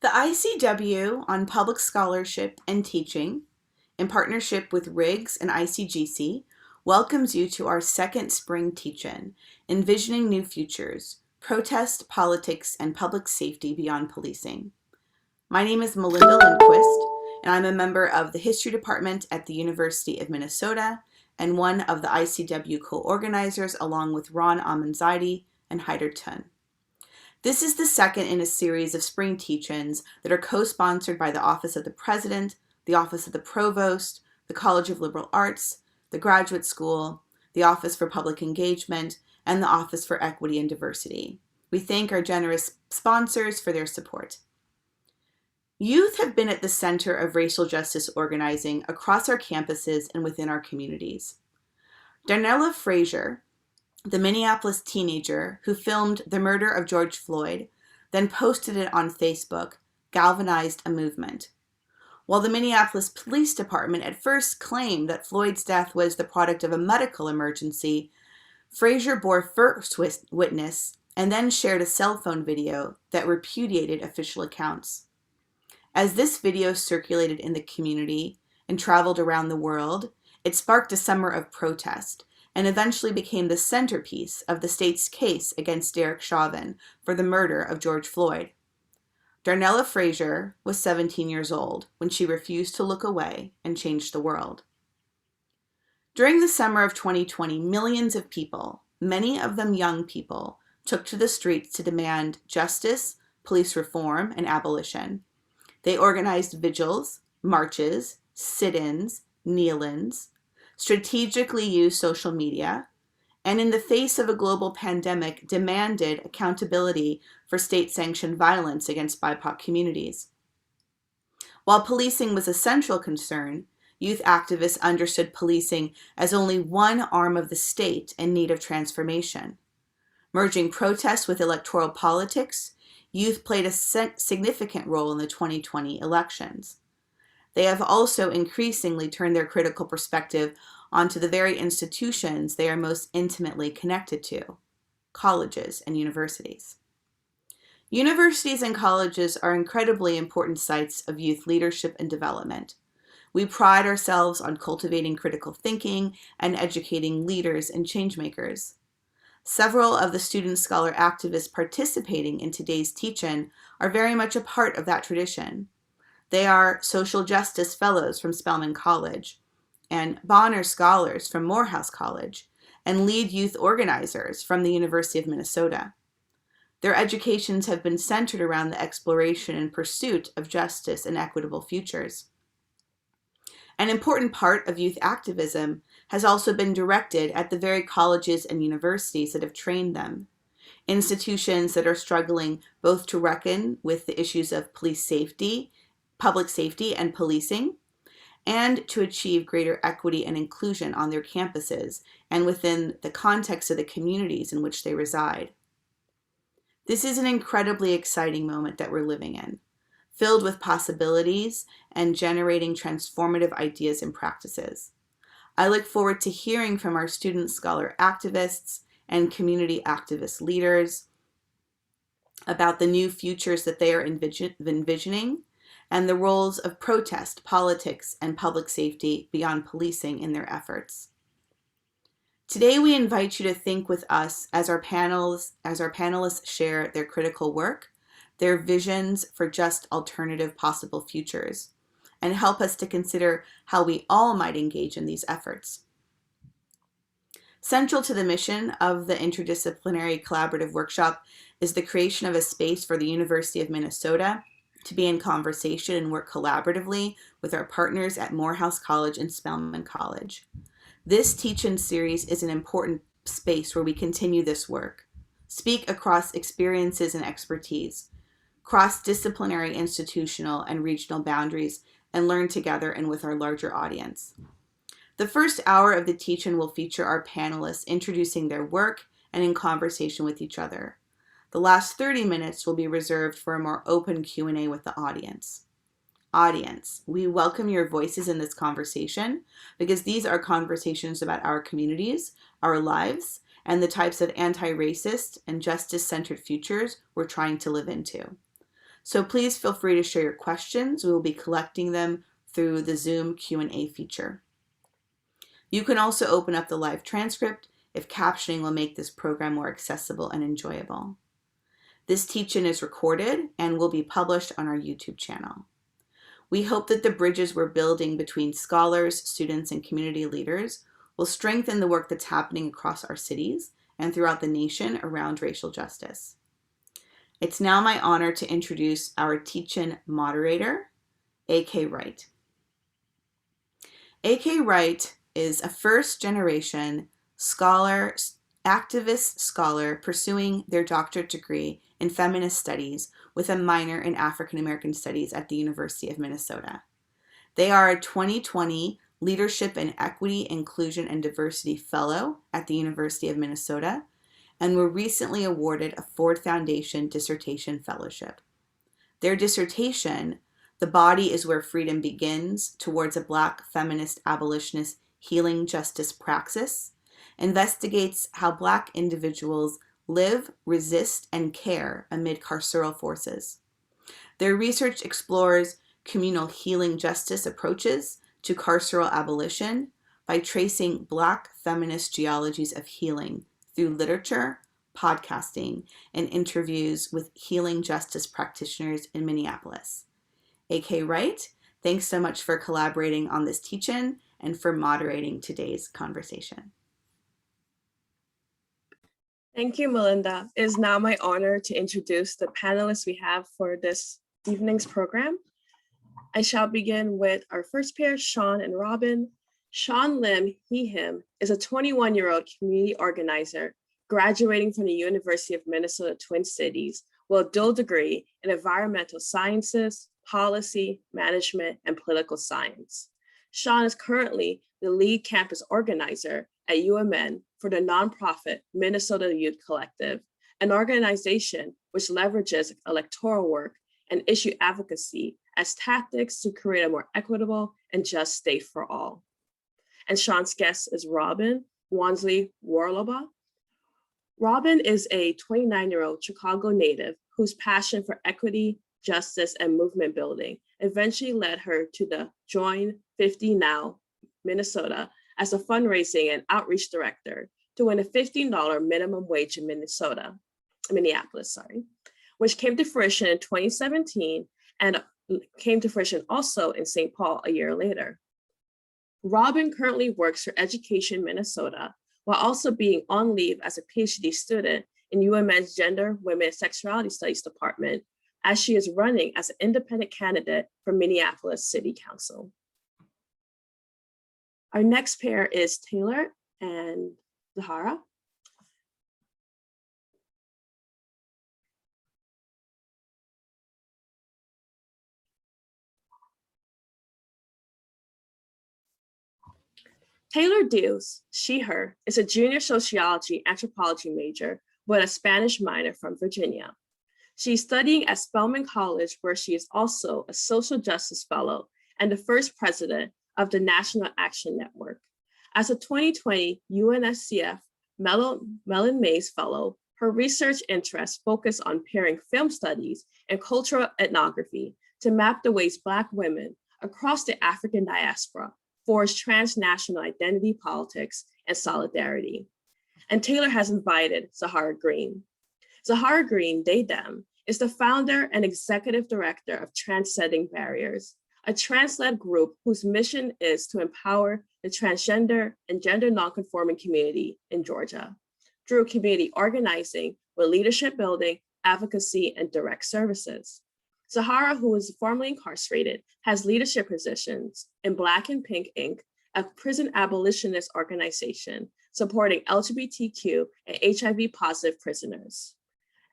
The ICW on Public Scholarship and Teaching, in partnership with RIGS and ICGC, welcomes you to our second spring teach-in, Envisioning New Futures, Protest, Politics, and Public Safety Beyond Policing. My name is Melinda Lindquist, and I'm a member of the History Department at the University of Minnesota and one of the ICW co-organizers along with Ron Amanzaidi and Haider Tun. This is the second in a series of spring teach-ins that are co-sponsored by the Office of the President, the Office of the Provost, the College of Liberal Arts, the Graduate School, the Office for Public Engagement, and the Office for Equity and Diversity. We thank our generous sponsors for their support. Youth have been at the center of racial justice organizing across our campuses and within our communities. Darnella Frazier, the Minneapolis teenager who filmed the murder of George Floyd, then posted it on Facebook, galvanized a movement. While the Minneapolis Police Department at first claimed that Floyd's death was the product of a medical emergency, Frazier bore first witness and then shared a cell phone video that repudiated official accounts. As this video circulated in the community and traveled around the world, it sparked a summer of protest and eventually became the centerpiece of the state's case against Derek Chauvin for the murder of George Floyd. Darnella Frazier was 17 years old when she refused to look away and changed the world. During the summer of 2020, millions of people, many of them young people, took to the streets to demand justice, police reform, and abolition. They organized vigils, marches, sit-ins, kneel-ins, strategically used social media, and in the face of a global pandemic, demanded accountability for state-sanctioned violence against BIPOC communities. While policing was a central concern, youth activists understood policing as only one arm of the state in need of transformation. Merging protests with electoral politics, youth played a significant role in the 2020 elections. They have also increasingly turned their critical perspective onto the very institutions they are most intimately connected to, colleges and universities. Universities and colleges are incredibly important sites of youth leadership and development. We pride ourselves on cultivating critical thinking and educating leaders and changemakers. Several of the student scholar activists participating in today's teach-in are very much a part of that tradition. They are social justice fellows from Spelman College and Bonner scholars from Morehouse College and lead youth organizers from the University of Minnesota. Their educations have been centered around the exploration and pursuit of justice and equitable futures. An important part of youth activism has also been directed at the very colleges and universities that have trained them, institutions that are struggling both to reckon with the issues of police safety, public safety, and policing, and to achieve greater equity and inclusion on their campuses and within the context of the communities in which they reside. This is an incredibly exciting moment that we're living in, filled with possibilities and generating transformative ideas and practices. I look forward to hearing from our student scholar activists and community activist leaders about the new futures that they are envisioning and the roles of protest, politics, and public safety beyond policing in their efforts. Today, we invite you to think with us as our panelists share their critical work, their visions for just alternative possible futures, and help us to consider how we all might engage in these efforts. Central to the mission of the Interdisciplinary Collaborative Workshop is the creation of a space for the University of Minnesota to be in conversation and work collaboratively with our partners at Morehouse College and Spelman College. This teach-in series is an important space where we continue this work, speak across experiences and expertise, cross-disciplinary institutional and regional boundaries, and learn together and with our larger audience. The first hour of the teach-in will feature our panelists introducing their work and in conversation with each other. The last 30 minutes will be reserved for a more open Q&A with the audience. Audience, we welcome your voices in this conversation because these are conversations about our communities, our lives, and the types of anti-racist and justice-centered futures we're trying to live into. So please feel free to share your questions. We will be collecting them through the Zoom Q&A feature. You can also open up the live transcript if captioning will make this program more accessible and enjoyable. This teach-in is recorded and will be published on our YouTube channel. We hope that the bridges we're building between scholars, students, and community leaders will strengthen the work that's happening across our cities and throughout the nation around racial justice. It's now my honor to introduce our teach-in moderator, A.K. Wright. A.K. Wright is a first-generation scholar, activist scholar pursuing their doctorate degree in feminist studies with a minor in African American studies at the University of Minnesota. They are a 2020 Leadership in Equity, Inclusion, and Diversity Fellow at the University of Minnesota and were recently awarded a Ford Foundation Dissertation Fellowship. Their dissertation, "The Body is Where Freedom Begins Towards a Black Feminist Abolitionist Healing Justice Praxis," investigates how Black individuals live, resist, and care amid carceral forces. Their research explores communal healing justice approaches to carceral abolition by tracing Black feminist geologies of healing through literature, podcasting, and interviews with healing justice practitioners in Minneapolis. A.K. Wright, thanks so much for collaborating on this teach-in and for moderating today's conversation. Thank you, Melinda. It is now my honor to introduce the panelists we have for this evening's program. I shall begin with our first pair, Sean and Robin. Sean Lim, he, him, is a 21-year-old community organizer graduating from the University of Minnesota Twin Cities with a dual degree in environmental sciences, policy, management, and political science. Sean is currently the lead campus organizer at UMN for the nonprofit Minnesota Youth Collective, an organization which leverages electoral work and issue advocacy as tactics to create a more equitable and just state for all. And Sean's guest is Robin Wansley Warloba. Robin is a 29-year-old Chicago native whose passion for equity, justice, and movement building eventually led her to the Join 50 Now Minnesota as a fundraising and outreach director to win a $15 minimum wage in Minneapolis, which came to fruition in 2017 and came to fruition also in St. Paul a year later. Robin currently works for Education Minnesota while also being on leave as a PhD student in UMN's Gender, Women, and Sexuality Studies Department, as she is running as an independent candidate for Minneapolis City Council. Our next pair is Taylor and Zahara. Taylor Dews, she, her, is a junior sociology anthropology major with a Spanish minor from Virginia. She's studying at Spelman College, where she is also a social justice fellow and the first president of the National Action Network. As a 2020 UNSCF Mellon Mays Fellow, her research interests focus on pairing film studies and cultural ethnography to map the ways Black women across the African diaspora forge transnational identity politics and solidarity. And Taylor has invited Zahara Green. Zahara Green, they, them, is the founder and executive director of Transcending Barriers, a trans-led group whose mission is to empower the transgender and gender nonconforming community in Georgia through community organizing with leadership building, advocacy, and direct services. Zahara, who is formerly incarcerated, has leadership positions in Black and Pink Inc., a prison abolitionist organization supporting LGBTQ and HIV positive prisoners,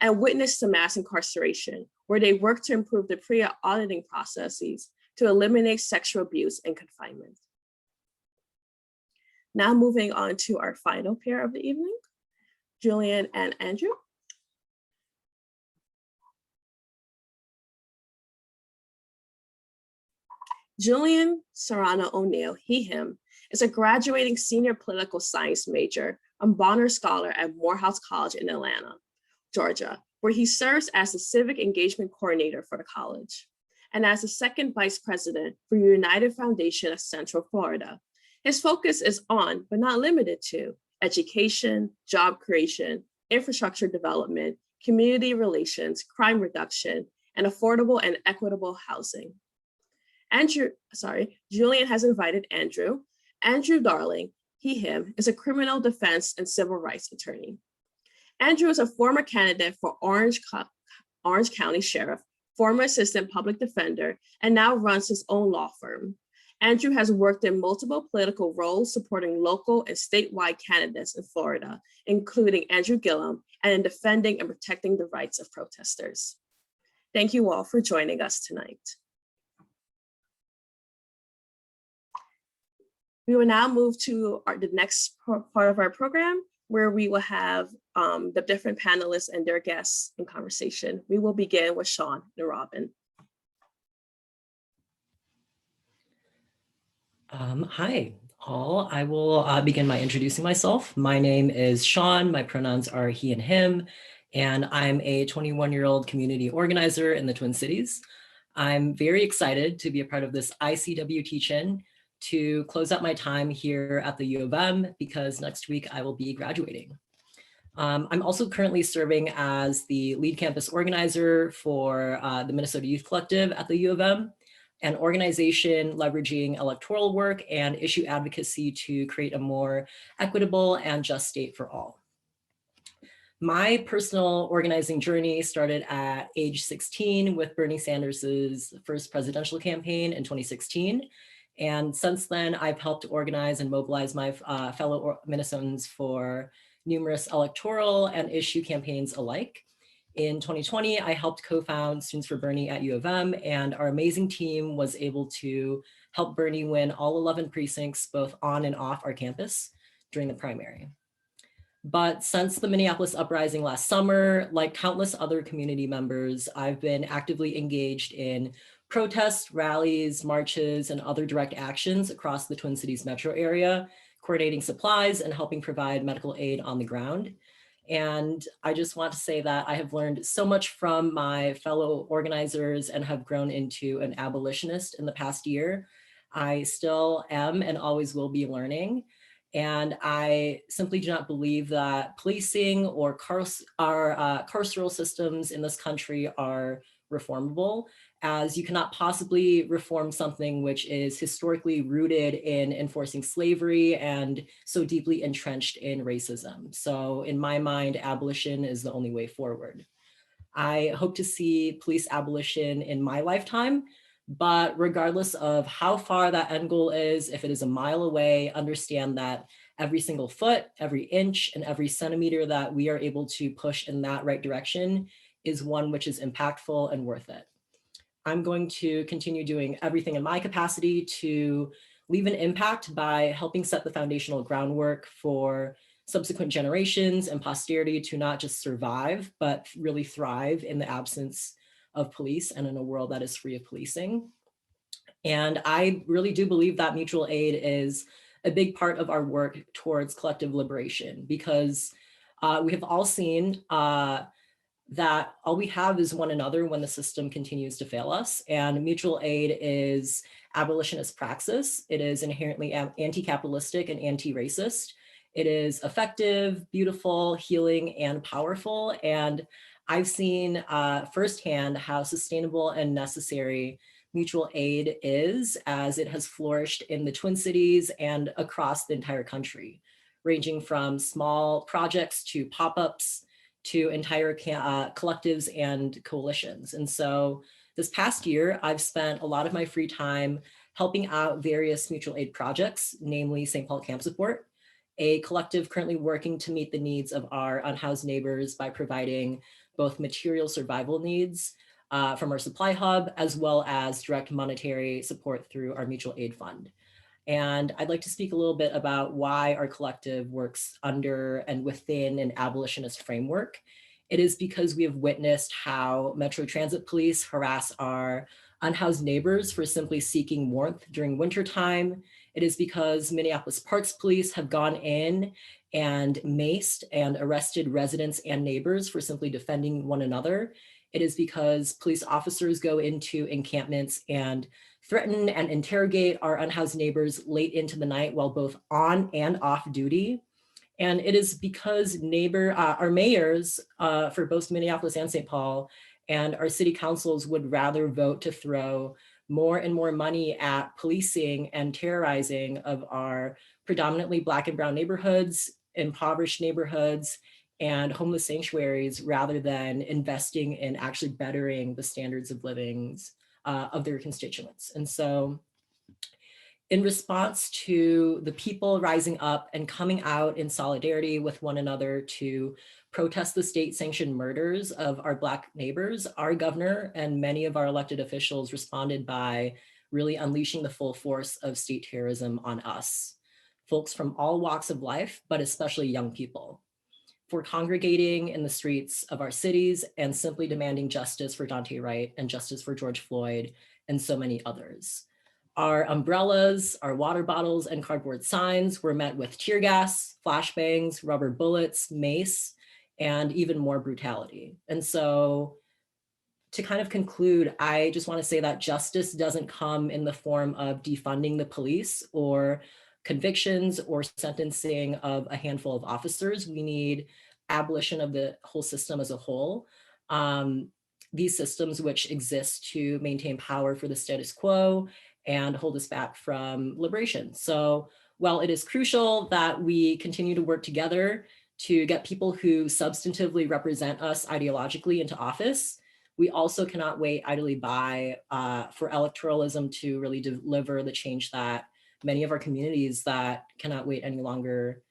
and Witness to Mass Incarceration, where they work to improve the PREA auditing processes to eliminate sexual abuse and confinement. Now moving on to our final pair of the evening, Julian and Andrew. Julian Serrano O'Neill, he, him, is a graduating senior political science major and Bonner Scholar at Morehouse College in Atlanta, Georgia, where he serves as the Civic Engagement Coordinator for the college, and as the second Vice President for United Foundation of Central Florida. His focus is on, but not limited to, education, job creation, infrastructure development, community relations, crime reduction, and affordable and equitable housing. Julian has invited Andrew. Andrew Darling, he, him, is a criminal defense and civil rights attorney. Andrew is a former candidate for Orange County Sheriff, former assistant public defender, and now runs his own law firm. Andrew has worked in multiple political roles supporting local and statewide candidates in Florida, including Andrew Gillum, and in defending and protecting the rights of protesters. Thank you all for joining us tonight. We will now move to the next part of our program, where we will have the different panelists and their guests in conversation. We will begin with Sean and Robin. Hi, all. I will begin by introducing myself. My name is Sean. My pronouns are he and him, and I'm a 21-year-old community organizer in the Twin Cities. I'm very excited to be a part of this ICW teach-in to close out my time here at the U of M, because next week I will be graduating. I'm also currently serving as the lead campus organizer for the Minnesota Youth Collective at the U of M, an organization leveraging electoral work and issue advocacy to create a more equitable and just state for all. My personal organizing journey started at age 16 with Bernie Sanders's first presidential campaign in 2016. And since then, I've helped organize and mobilize my fellow Minnesotans for numerous electoral and issue campaigns alike. In 2020, I helped co-found Students for Bernie at U of M, and our amazing team was able to help Bernie win all 11 precincts, both on and off our campus during the primary. But since the Minneapolis uprising last summer, like countless other community members, I've been actively engaged in protests, rallies, marches, and other direct actions across the Twin Cities metro area, coordinating supplies and helping provide medical aid on the ground. And I just want to say that I have learned so much from my fellow organizers and have grown into an abolitionist in the past year. I still am and always will be learning. And I simply do not believe that policing or carceral systems in this country are reformable, as you cannot possibly reform something which is historically rooted in enforcing slavery and so deeply entrenched in racism. So in my mind, abolition is the only way forward. I hope to see police abolition in my lifetime, but regardless of how far that end goal is, if it is a mile away, understand that every single foot, every inch, and every centimeter that we are able to push in that right direction is one which is impactful and worth it. I'm going to continue doing everything in my capacity to leave an impact by helping set the foundational groundwork for subsequent generations and posterity to not just survive, but really thrive in the absence of police and in a world that is free of policing. And I really do believe that mutual aid is a big part of our work towards collective liberation, because we have all seen that all we have is one another when the system continues to fail us. And mutual aid is abolitionist praxis. It is inherently anti-capitalistic and anti-racist. It is effective, beautiful, healing, and powerful. And I've seen firsthand how sustainable and necessary mutual aid is, as it has flourished in the Twin Cities and across the entire country, ranging from small projects to pop-ups to entire collectives and coalitions. And so this past year, I've spent a lot of my free time helping out various mutual aid projects, namely St. Paul Camp Support, a collective currently working to meet the needs of our unhoused neighbors by providing both material survival needs from our supply hub, as well as direct monetary support through our mutual aid fund. And I'd like to speak a little bit about why our collective works under and within an abolitionist framework. It is because we have witnessed how Metro Transit Police harass our unhoused neighbors for simply seeking warmth during wintertime. It is because Minneapolis Parks Police have gone in and maced and arrested residents and neighbors for simply defending one another. It is because police officers go into encampments and threaten and interrogate our unhoused neighbors late into the night while both on and off duty. And it is because our mayors for both Minneapolis and St. Paul and our city councils would rather vote to throw more and more money at policing and terrorizing of our predominantly Black and brown neighborhoods, impoverished neighborhoods, and homeless sanctuaries rather than investing in actually bettering the standards of living of their constituents. And so in response to the people rising up and coming out in solidarity with one another to protest the state-sanctioned murders of our Black neighbors, our governor and many of our elected officials responded by really unleashing the full force of state terrorism on us, folks from all walks of life, but especially young people, for congregating in the streets of our cities and simply demanding justice for Daunte Wright and justice for George Floyd and so many others. Our umbrellas, our water bottles, and cardboard signs were met with tear gas, flashbangs, rubber bullets, mace, and even more brutality. And so to kind of conclude, I just want to say that justice doesn't come in the form of defunding the police or convictions or sentencing of a handful of officers. We need abolition of the whole system as a whole. These systems which exist to maintain power for the status quo and hold us back from liberation. So while it is crucial that we continue to work together to get people who substantively represent us ideologically into office, we also cannot wait idly by for electoralism to really deliver the change that many of our communities that cannot wait any longer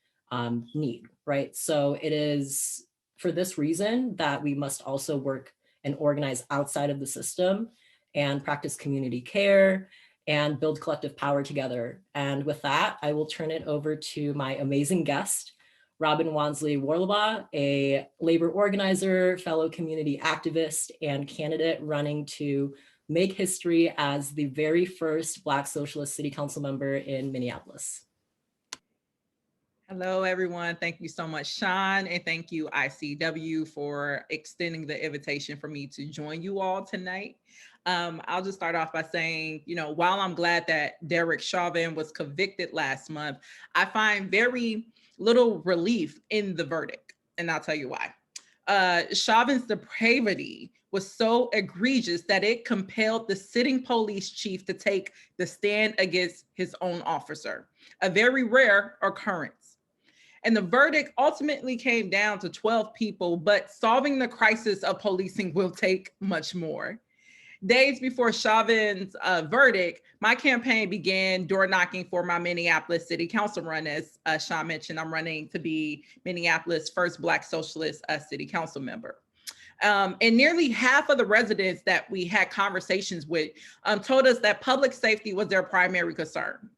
need, right? So it is for this reason that we must also work and organize outside of the system and practice community care and build collective power together. And with that, I will turn it over to my amazing guest, Robin Wansley Warlabaugh, a labor organizer, fellow community activist, and candidate running to make history as the very first Black Socialist City Council member in Minneapolis. Hello, everyone. Thank you so much, Sean, and thank you, ICW, for extending the invitation for me to join you all tonight. I'll just start off by saying, while I'm glad that Derek Chauvin was convicted last month, I find very little relief in the verdict, and I'll tell you why. Chauvin's depravity was so egregious that it compelled the sitting police chief to take the stand against his own officer, a very rare occurrence. And the verdict ultimately came down to 12 people, but solving the crisis of policing will take much more. Days before Chauvin's verdict, my campaign began door knocking for my Minneapolis City Council run. As Sean mentioned, I'm running to be Minneapolis' first Black Socialist City Council member. And nearly half of the residents that we had conversations with told us that public safety was their primary concern.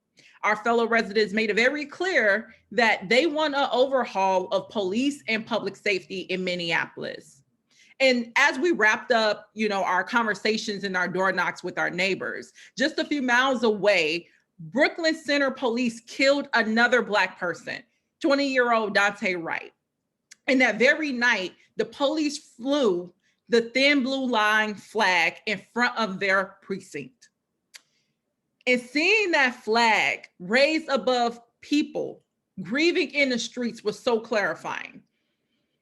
Our fellow residents made it very clear that they want an overhaul of police and public safety in Minneapolis. And as we wrapped up, our conversations and our door knocks with our neighbors, just a few miles away, Brooklyn Center Police killed another Black person, 20-year-old Daunte Wright. And that very night, the police flew the thin blue line flag in front of their precinct. And seeing that flag raised above people grieving in the streets was so clarifying.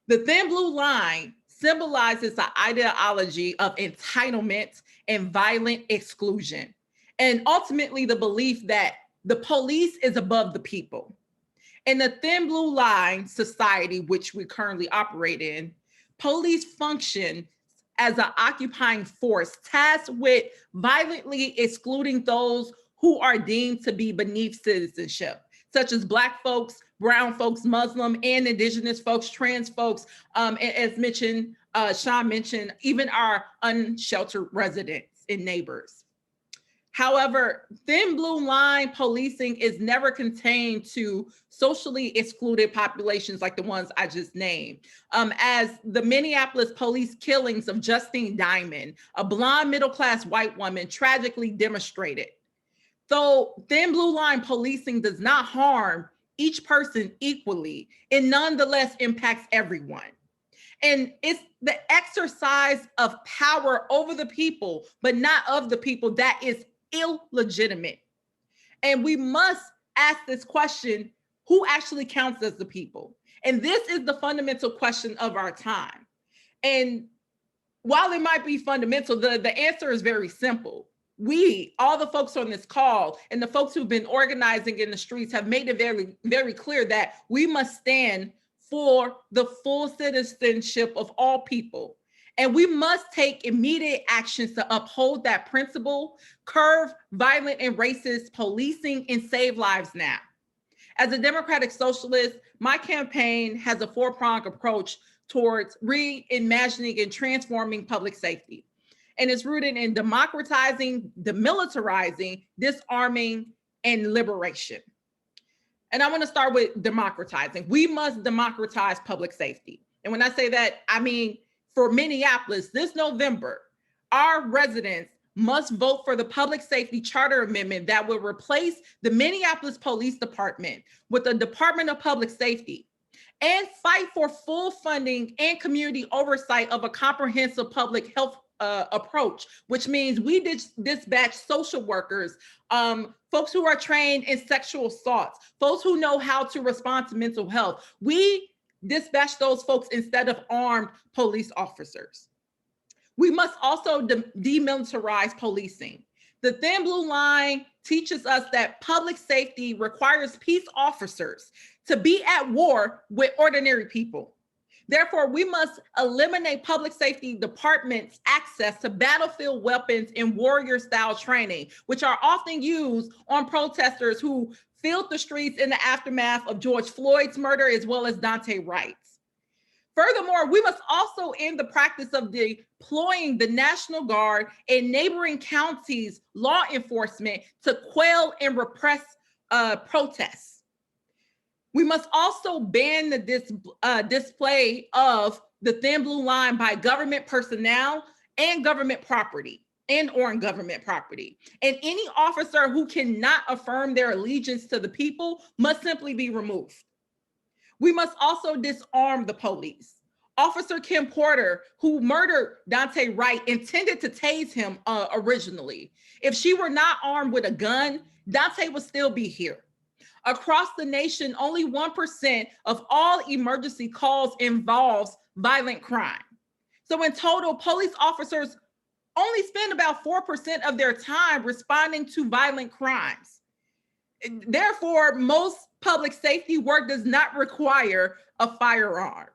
The thin blue line symbolizes the ideology of entitlement and violent exclusion, and ultimately the belief that the police is above the people. In the thin blue line society, which we currently operate in, police function as an occupying force tasked with violently excluding those who are deemed to be beneath citizenship, such as Black folks, brown folks, Muslim and Indigenous folks, trans folks, and as mentioned, Sean mentioned, even our unsheltered residents and neighbors. However, thin blue line policing is never contained to socially excluded populations like the ones I just named. As the Minneapolis police killings of Justine Diamond, a blonde middle-class white woman, tragically demonstrated, So thin blue line policing does not harm each person equally. It nonetheless impacts everyone. And it's the exercise of power over the people, but not of the people, that is illegitimate. And we must ask this question: who actually counts as the people? And this is the fundamental question of our time. And while it might be fundamental, the answer is very simple. We, all the folks on this call and the folks who've been organizing in the streets, have made it very, very clear that we must stand for the full citizenship of all people. And we must take immediate actions to uphold that principle, curb violent and racist policing, and save lives now. As a democratic socialist, my campaign has a four-pronged approach towards reimagining and transforming public safety. And it's rooted in democratizing, demilitarizing, disarming, and liberation. And I want to start with democratizing. We must democratize public safety. And when I say that, I mean, for Minneapolis, this November, our residents must vote for the Public Safety Charter Amendment that will replace the Minneapolis Police Department with the Department of Public Safety, and fight for full funding and community oversight of a comprehensive public health approach, which means we dispatch social workers, folks who are trained in sexual assaults, folks who know how to respond to mental health. We dispatch those folks instead of armed police officers. We must also demilitarize policing. The thin blue line teaches us that public safety requires peace officers to be at war with ordinary people. Therefore, we must eliminate public safety departments' access to battlefield weapons and warrior-style training, which are often used on protesters who filled the streets in the aftermath of George Floyd's murder, as well as Dante Wright's. Furthermore, we must also end the practice of deploying the National Guard and neighboring counties' law enforcement to quell and repress protests. We must also ban the display of the thin blue line by government personnel and government property, and on government property. And any officer who cannot affirm their allegiance to the people must simply be removed. We must also disarm the police. Officer Kim Porter, who murdered Dante Wright, intended to tase him originally. If she were not armed with a gun, Dante would still be here. Across the nation, only 1% of all emergency calls involves violent crime. So in total, police officers only spend about 4% of their time responding to violent crimes. Therefore, most public safety work does not require a firearm.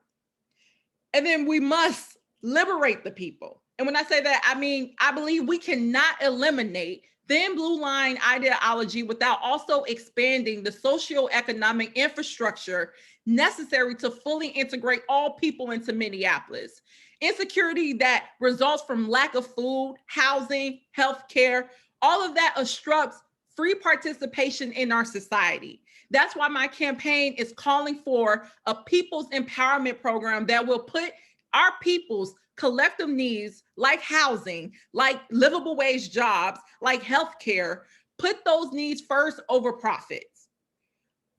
And then we must liberate the people. And when I say that, I mean, I believe we cannot eliminate thin blue line ideology without also expanding the socioeconomic infrastructure necessary to fully integrate all people into Minneapolis. Insecurity that results from lack of food, housing, healthcare, all of that obstructs free participation in our society. That's why my campaign is calling for a people's empowerment program that will put our people's collective needs, like housing, like livable wage jobs, like healthcare, put those needs first over profits.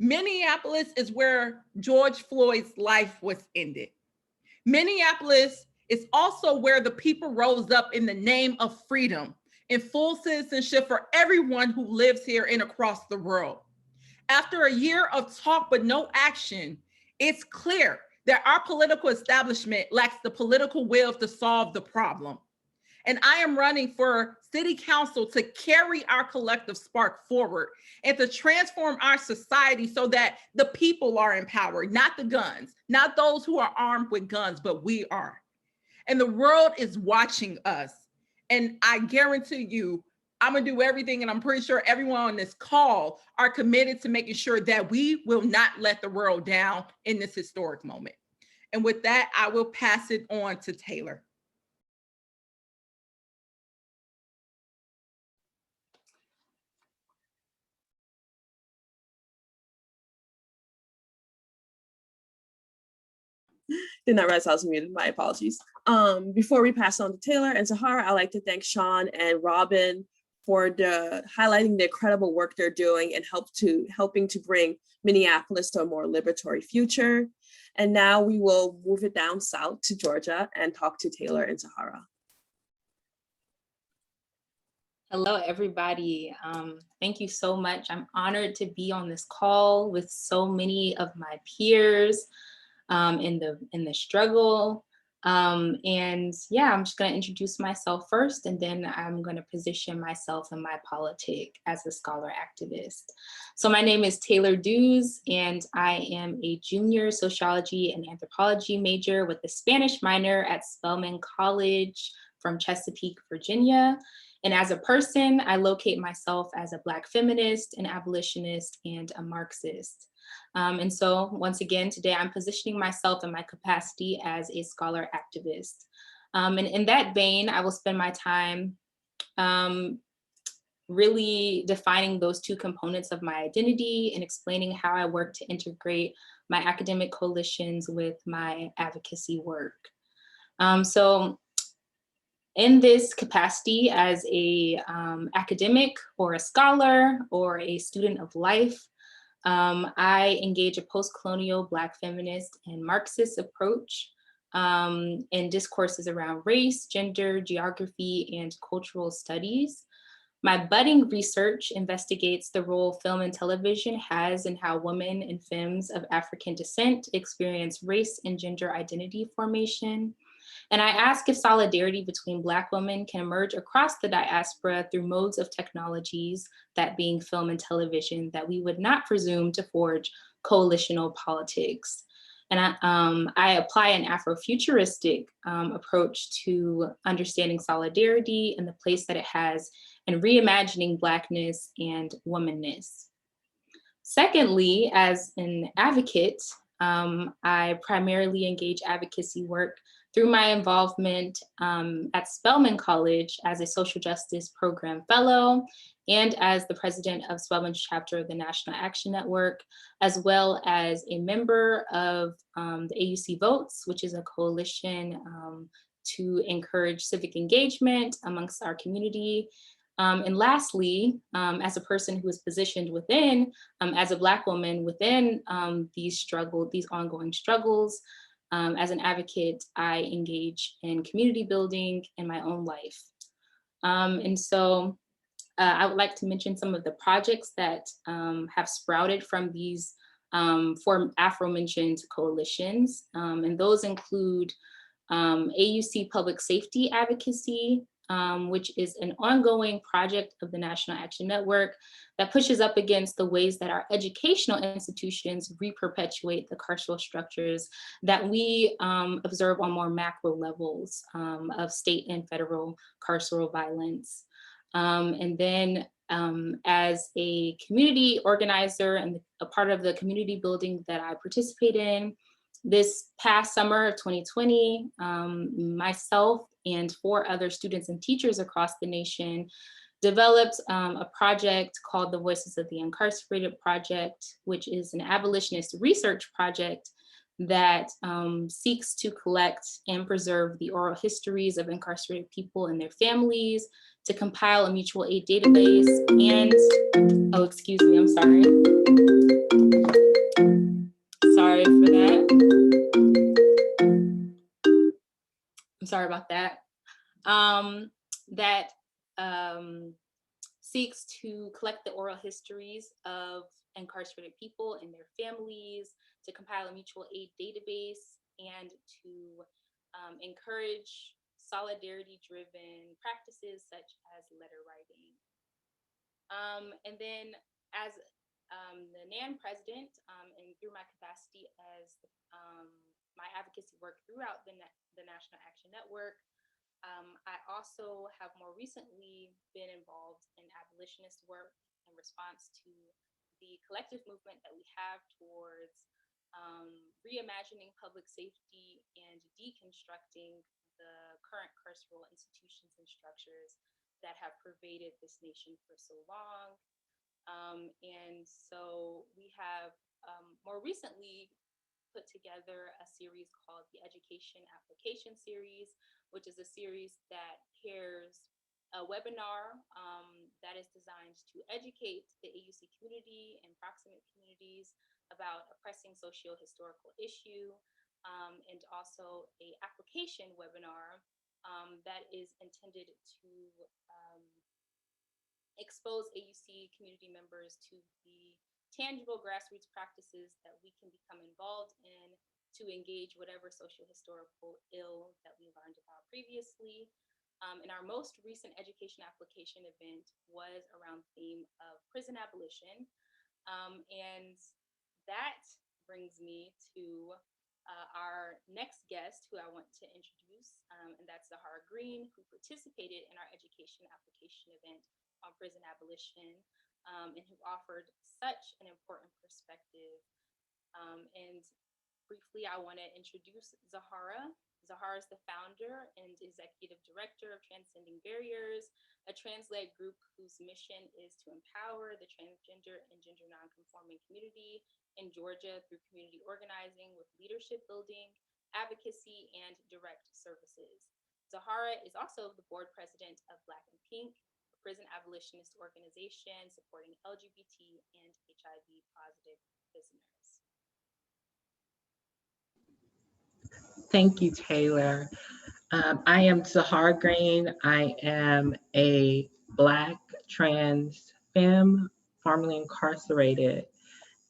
Minneapolis is where George Floyd's life was ended. Minneapolis is also where the people rose up in the name of freedom and full citizenship for everyone who lives here and across the world. After a year of talk but no action, it's clear that our political establishment lacks the political will to solve the problem. And I am running for city council to carry our collective spark forward and to transform our society so that the people are empowered, not the guns, not those who are armed with guns, but we are. And the world is watching us. And I guarantee you, I'm gonna do everything, and I'm pretty sure everyone on this call are committed to making sure that we will not let the world down in this historic moment. And with that, I will pass it on to Taylor. Did not realize I was muted. My apologies. Before we pass on to Taylor and Zahara, I'd like to thank Sean and Robin for highlighting the incredible work they're doing and helping to bring Minneapolis to a more liberatory future. And now we will move it down south to Georgia and talk to Taylor and Sahara. Hello, everybody. Thank you so much. I'm honored to be on this call with so many of my peers in the struggle. And yeah, I'm just going to introduce myself first, and then I'm going to position myself in my politic as a scholar activist. So my name is Taylor Dews, and I am a junior sociology and anthropology major with a Spanish minor at Spelman College from Chesapeake, Virginia. And as a person, I locate myself as a Black feminist, an abolitionist, and a Marxist. And so once again, today I'm positioning myself in my capacity as a scholar activist. And in that vein, I will spend my time really defining those two components of my identity and explaining how I work to integrate my academic coalitions with my advocacy work. So in this capacity as a academic or a scholar or a student of life, I engage a post-colonial Black feminist and Marxist approach in discourses around race, gender, geography, and cultural studies. My budding research investigates the role film and television has in how women and femmes of African descent experience race and gender identity formation. And I ask if solidarity between Black women can emerge across the diaspora through modes of technologies, that being film and television, that we would not presume to forge coalitional politics. And I apply an Afrofuturistic approach to understanding solidarity and the place that it has in reimagining Blackness and womanness. Secondly, as an advocate, I primarily engage advocacy work through my involvement at Spelman College as a social justice program fellow and as the president of Spelman's chapter of the National Action Network, as well as a member of the AUC Votes, which is a coalition to encourage civic engagement amongst our community. And lastly, as a person who is positioned within, as a Black woman within these ongoing struggles, as an advocate, I engage in community building in my own life. And so I would like to mention some of the projects that have sprouted from these four aforementioned coalitions. And those include AUC Public Safety Advocacy, which is an ongoing project of the National Action Network that pushes up against the ways that our educational institutions re-perpetuate the carceral structures that we observe on more macro levels of state and federal carceral violence. And then as a community organizer and a part of the community building that I participate in, this past summer of 2020, myself and 4 other students and teachers across the nation developed a project called the Voices of the Incarcerated Project, which is an abolitionist research project that seeks to collect and preserve the oral histories of incarcerated people and their families, to compile a mutual aid database, and, oh, excuse me, I'm sorry. Sorry for that. I'm sorry about that. That seeks to collect the oral histories of incarcerated people and their families, to compile a mutual aid database, and to encourage solidarity-driven practices such as letter writing. And then as the NAN president, and through my capacity as my advocacy work throughout the National Action Network, I also have more recently been involved in abolitionist work in response to the collective movement that we have towards reimagining public safety and deconstructing the current carceral institutions and structures that have pervaded this nation for so long. And so we have more recently put together a series called the Education Application Series, which is a series that pairs a webinar that is designed to educate the AUC community and proximate communities about a pressing socio-historical issue, and also a application webinar that is intended to expose AUC community members to the tangible grassroots practices that we can become involved in to engage whatever social historical ill that we learned about previously. And our most recent education application event was around the theme of prison abolition. And that brings me to our next guest who I want to introduce, and that's Zahara Green, who participated in our education application event on prison abolition, and who offered such an important perspective. And briefly, I want to introduce Zahara. Zahara is the founder and executive director of Transcending Barriers, a trans-led group whose mission is to empower the transgender and gender nonconforming community in Georgia through community organizing with leadership building, advocacy, and direct services. Zahara is also the board president of Black and Pink, a prison abolitionist organization supporting LGBT and HIV positive prisoners. Thank you, Taylor. I am Zahara Green. I am a Black trans femme, formerly incarcerated,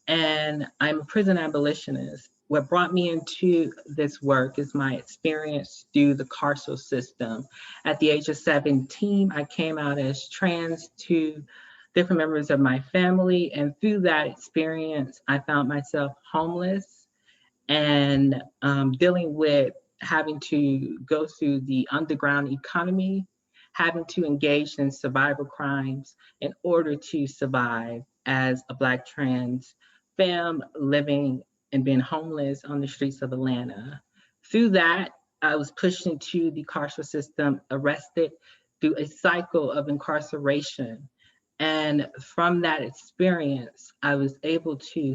and I'm a prison abolitionist. What brought me into this work is my experience through the carceral system. At the age of 17, I came out as trans to different members of my family, and through that experience, I found myself homeless and dealing with having to go through the underground economy, having to engage in survival crimes in order to survive as a Black trans femme living and being homeless on the streets of Atlanta. Through that, I was pushed into the carceral system, arrested through a cycle of incarceration. And from that experience, I was able to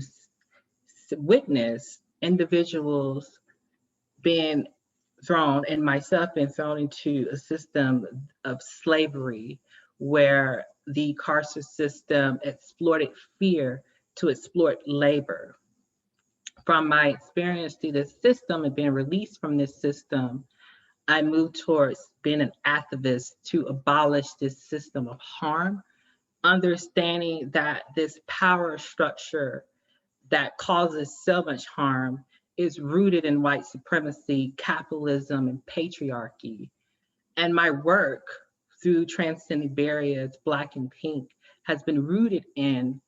witness individuals being thrown, and myself being thrown into a system of slavery where the carceral system exploited fear to exploit labor. From my experience through this system and being released from this system, I moved towards being an activist to abolish this system of harm, understanding that this power structure that causes so much harm is rooted in white supremacy, capitalism, and patriarchy. And my work through Transcending Barriers, Black and Pink, has been rooted in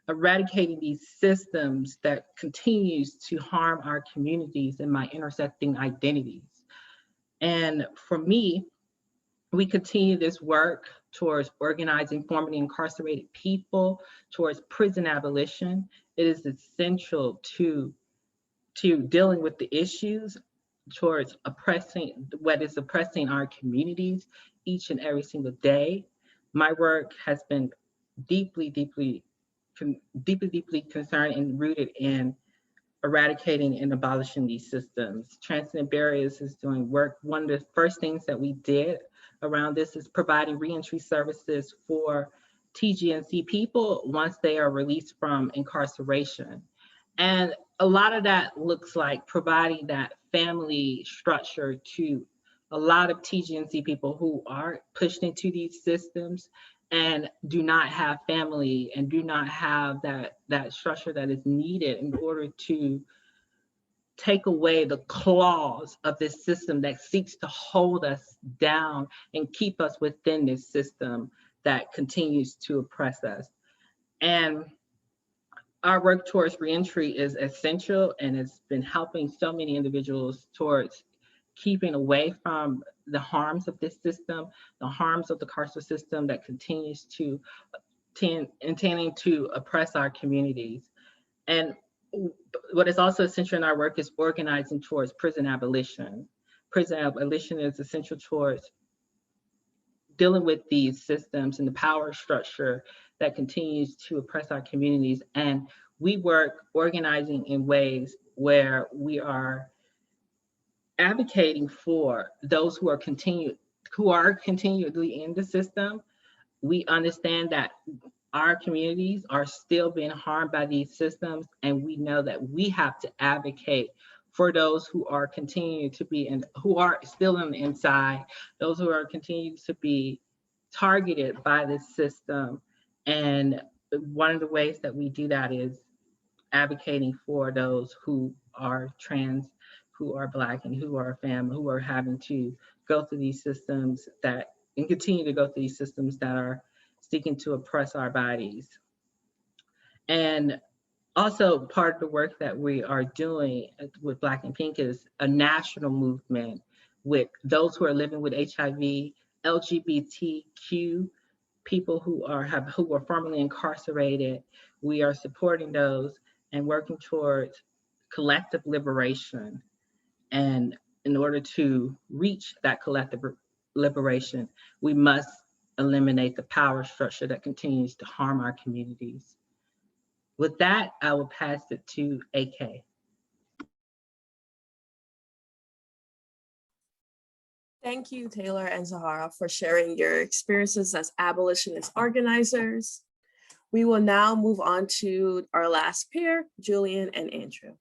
eradicating these systems that continues to harm our communities and my intersecting identities. And for me, we continue this work towards organizing formerly incarcerated people, towards prison abolition. It is essential to dealing with the issues towards oppressing what is oppressing our communities each and every single day. My work has been deeply, deeply, deeply concerned and rooted in eradicating and abolishing these systems. Transcendent Barriers is doing work. One of the first things that we did around this is providing reentry services for TGNC people once they are released from incarceration. And a lot of that looks like providing that family structure to a lot of TGNC people who are pushed into these systems and do not have family and do not have that structure that is needed in order to take away the claws of this system that seeks to hold us down and keep us within this system that continues to oppress us. And our work towards reentry is essential, and it's been helping so many individuals towards keeping away from the harms of this system, the harms of the carceral system that continues to intending to oppress our communities. And what is also essential in our work is organizing towards prison abolition. Prison abolition is essential towards dealing with these systems and the power structure that continues to oppress our communities. And we work organizing in ways where we are advocating for those who are who are continually in the system, we understand that our communities are still being harmed by these systems, and we know that we have to advocate for those who are continuing to be in, who are still on the inside, those who are continuing to be targeted by this system. And one of the ways that we do that is advocating for those who are trans, who are Black, and who are femme, who are having to go through these systems that, and continue to go through these systems that are seeking to oppress our bodies. And also part of the work that we are doing with Black and Pink is a national movement with those who are living with HIV, LGBTQ people who are formerly incarcerated. We are supporting those and working towards collective liberation. And in order to reach that collective liberation, we must eliminate the power structure that continues to harm our communities. With that, I will pass it to AK. Thank you, Taylor and Zahara, for sharing your experiences as abolitionist organizers. We will now move on to our last pair, Julian and Andrew.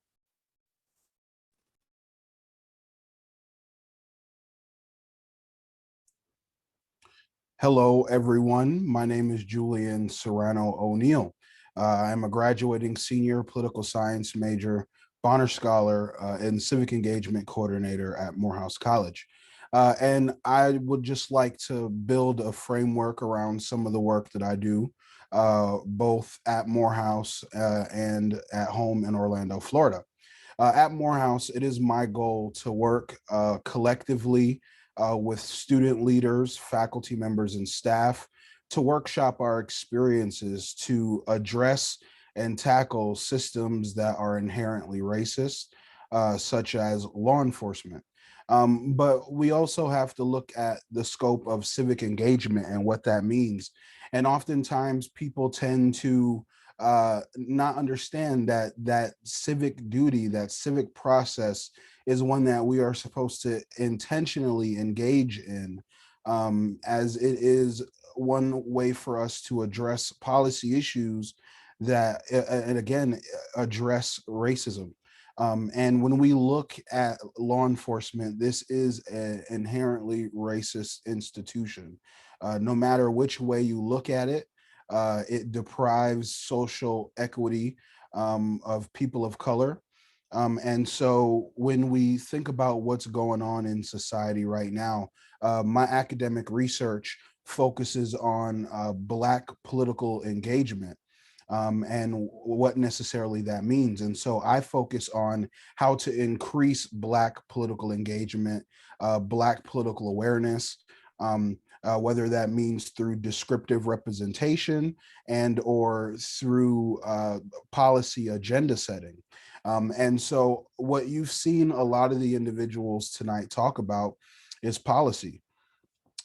Hello, everyone. My name is Julian Serrano O'Neill. I'm a graduating senior political science major, Bonner Scholar, and civic engagement coordinator at Morehouse College. And I would just like to build a framework around some of the work that I do, both at Morehouse and at home in Orlando, Florida. At Morehouse, it is my goal to work collectively with student leaders, faculty members, and staff to workshop our experiences to address and tackle systems that are inherently racist, such as law enforcement. But we also have to look at the scope of civic engagement and what that means. And oftentimes people tend to not understand that civic duty, that civic process is one that we are supposed to intentionally engage in, as it is one way for us to address policy issues that, and again, address racism. And when we look at law enforcement, this is an inherently racist institution. No matter which way you look at it, it deprives social equity of people of color. And so when we think about what's going on in society right now, my academic research focuses on Black political engagement and what necessarily that means. And so I focus on how to increase Black political engagement, Black political awareness, whether that means through descriptive representation and or through policy agenda setting. And so what you've seen a lot of the individuals tonight talk about is policy.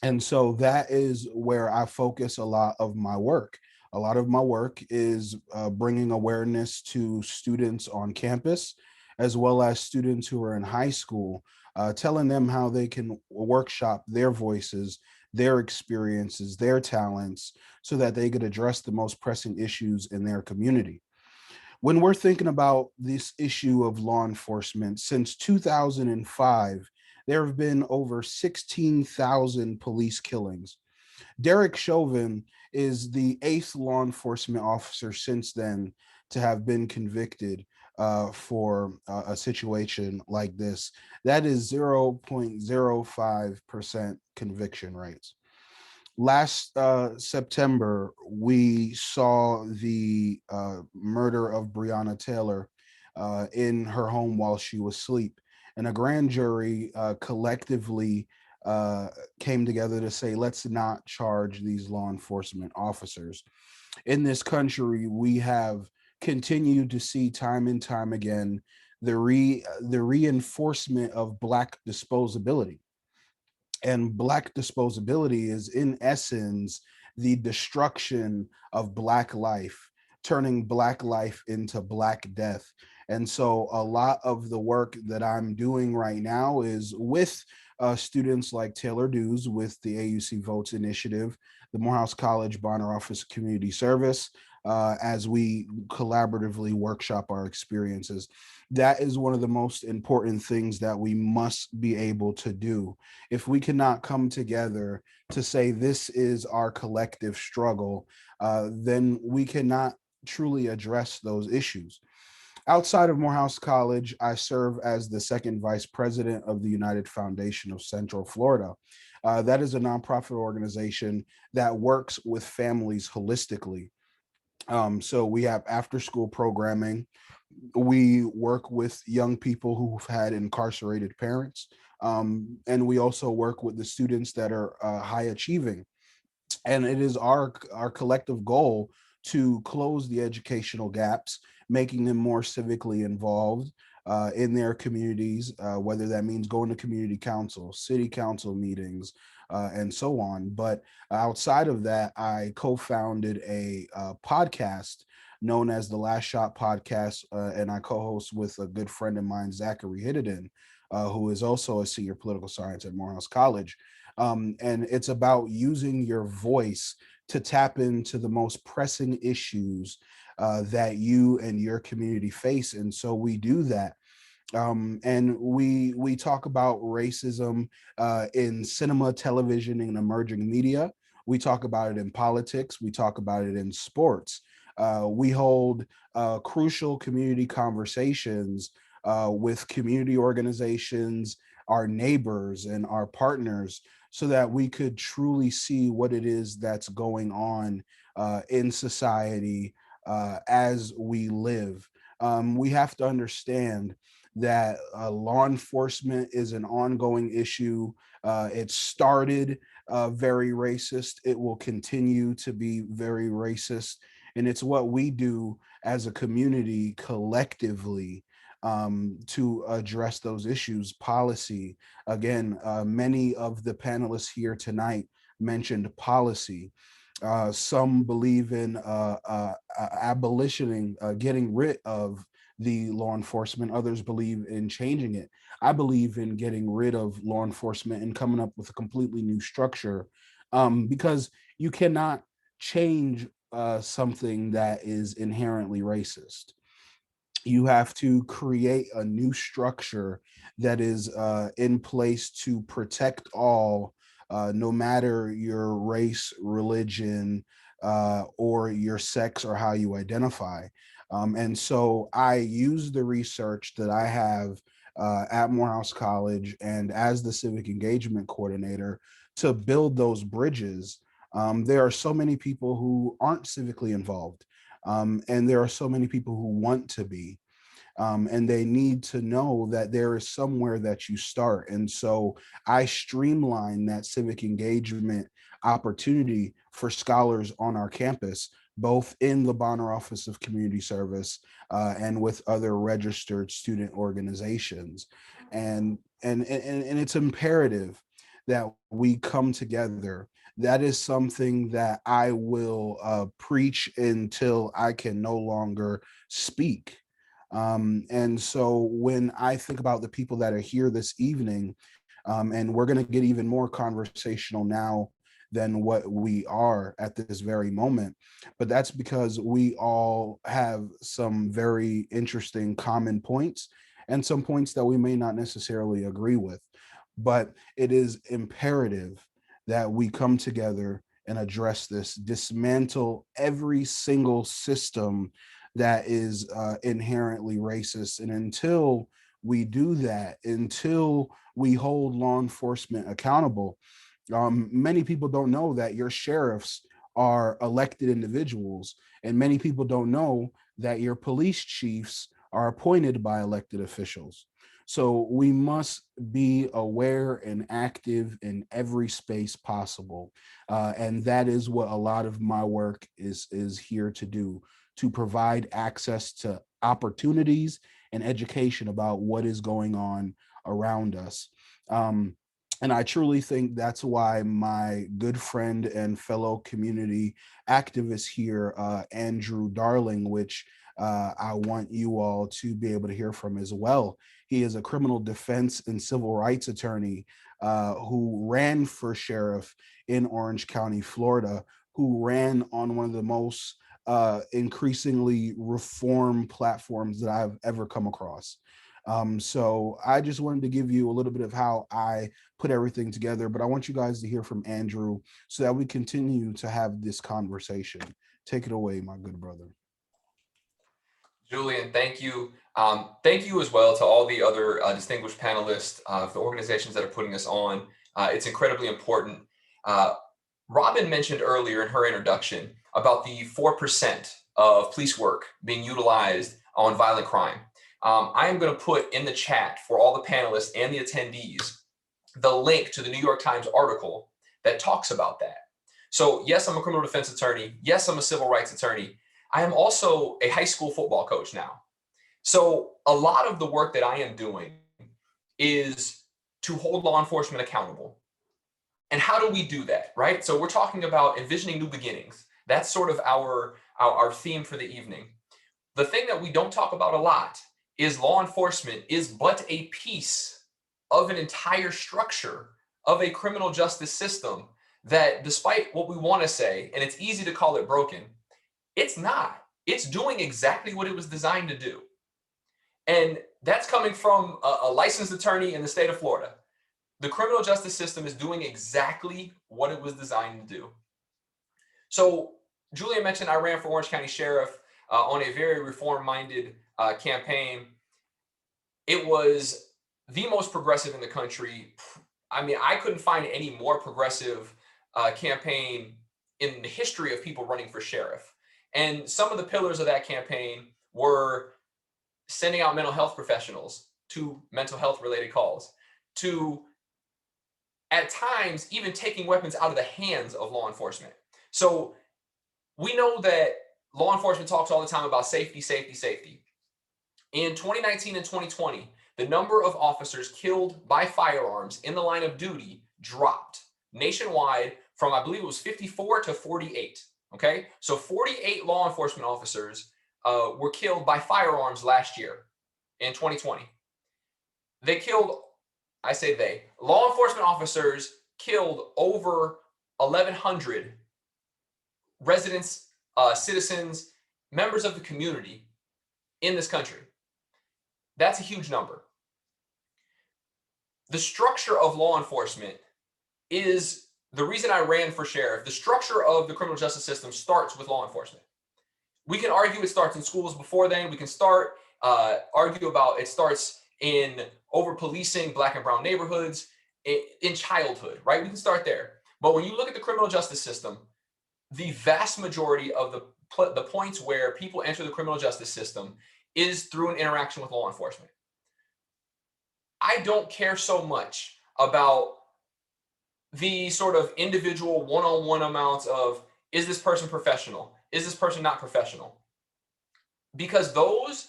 And so that is where I focus a lot of my work. A lot of my work is bringing awareness to students on campus, as well as students who are in high school, telling them how they can workshop their voices, their experiences, their talents, so that they could address the most pressing issues in their community. When we're thinking about this issue of law enforcement, since 2005, there have been over 16,000 police killings. Derek Chauvin is the 8th law enforcement officer since then to have been convicted for a situation like this. That is 0.05% conviction rates. Last September, we saw the murder of Breonna Taylor in her home while she was asleep. And a grand jury collectively came together to say, let's not charge these law enforcement officers. In this country, we have continued to see time and time again the reinforcement of Black disposability. And Black disposability is, in essence, the destruction of Black life, turning Black life into Black death. And so a lot of the work that I'm doing right now is with students like Taylor Dews with the AUC Votes Initiative, the Morehouse College Bonner Office of Community Service, as we collaboratively workshop our experiences. That is one of the most important things that we must be able to do. If we cannot come together to say this is our collective struggle, then we cannot truly address those issues. Outside of Morehouse College, I serve as the second vice president of the United Foundation of Central Florida. That is a nonprofit organization that works with families holistically. So we have after school programming. We work with young people who've had incarcerated parents. And we also work with the students that are high achieving, and it is our collective goal to close the educational gaps, making them more civically involved in their communities, whether that means going to community council, city council meetings, and so on. But outside of that, I co-founded a podcast known as the Last Shot Podcast, and I co-host with a good friend of mine, Zachary Hiddenden, who is also a senior political science at Morehouse College. And it's about using your voice to tap into the most pressing issues that you and your community face. And so we do that. And we talk about racism in cinema, television, and emerging media. We talk about it in politics. We talk about it in sports. We hold crucial community conversations with community organizations, our neighbors, and our partners, so that we could truly see what it is that's going on in society as we live. We have to understand that law enforcement is an ongoing issue. It started very racist. It will continue to be very racist. And it's what we do as a community collectively to address those issues. Policy, again, many of the panelists here tonight mentioned policy. Some believe in abolitioning, getting rid of the law enforcement. Others believe in changing it. I believe in getting rid of law enforcement and coming up with a completely new structure, because you cannot change something that is inherently racist. You have to create a new structure that is in place to protect all, no matter your race, religion, or your sex or how you identify. And so I use the research that I have at Morehouse College and as the civic engagement coordinator to build those bridges. There are so many people who aren't civically involved, and there are so many people who want to be. And they need to know that there is somewhere that you start. And so I streamline that civic engagement opportunity for scholars on our campus, both in the Bonner Office of Community Service and with other registered student organizations. And it's imperative that we come together. That is something that I will preach until I can no longer speak. And so when I think about the people that are here this evening, and we're going to get even more conversational now than what we are at this very moment, but that's because we all have some very interesting common points and some points that we may not necessarily agree with. But it is imperative that we come together and address this, dismantle every single system that is inherently racist. And until we do that, until we hold law enforcement accountable, many people don't know that your sheriffs are elected individuals, and many people don't know that your police chiefs are appointed by elected officials. So we must be aware and active in every space possible. And that is what a lot of my work is here to do, to provide access to opportunities and education about what is going on around us. And I truly think that's why my good friend and fellow community activist here, Andrew Darling, which I want you all to be able to hear from as well. He is a criminal defense and civil rights attorney who ran for sheriff in Orange County, Florida, who ran on one of the most increasingly reform platforms that I've ever come across. So I just wanted to give you a little bit of how I put everything together, but I want you guys to hear from Andrew so that we continue to have this conversation. Take it away, my good brother. Julian, thank you. Thank you as well to all the other distinguished panelists, the organizations that are putting this on. It's incredibly important. Robin mentioned earlier in her introduction about the 4% of police work being utilized on violent crime. I am going to put in the chat for all the panelists and the attendees the link to the New York Times article that talks about that. So yes, I'm a criminal defense attorney. Yes, I'm a civil rights attorney. I am also a high school football coach now. So a lot of the work that I am doing is to hold law enforcement accountable. And how do we do that, right? So we're talking about envisioning new beginnings. That's sort of our theme for the evening. The thing that we don't talk about a lot is law enforcement is but a piece of an entire structure of a criminal justice system that, despite what we want to say, and it's easy to call it broken, it's not. It's doing exactly what it was designed to do. And that's coming from a licensed attorney in the state of Florida. The criminal justice system is doing exactly what it was designed to do. So Julia mentioned I ran for Orange County Sheriff on a very reform-minded campaign. It was the most progressive in the country. I mean, I couldn't find any more progressive campaign in the history of people running for sheriff. And some of the pillars of that campaign were sending out mental health professionals to mental health related calls, to at times even taking weapons out of the hands of law enforcement. So we know that law enforcement talks all the time about safety, safety, safety. In 2019 and 2020, the number of officers killed by firearms in the line of duty dropped nationwide from, I believe it was 54 to 48. Okay, so 48 law enforcement officers were killed by firearms last year in 2020. They killed, I say they, law enforcement officers killed over 1,100 residents, citizens, members of the community in this country. That's a huge number. The structure of law enforcement is the reason I ran for sheriff. The structure of the criminal justice system starts with law enforcement. We can argue it starts in schools before then. We can argue about it starts in over-policing Black and brown neighborhoods in childhood, right? We can start there. But when you look at the criminal justice system, the vast majority of the points where people enter the criminal justice system is through an interaction with law enforcement. I don't care so much about the sort of individual one-on-one amounts of, is this person professional? Is this person not professional? Because those,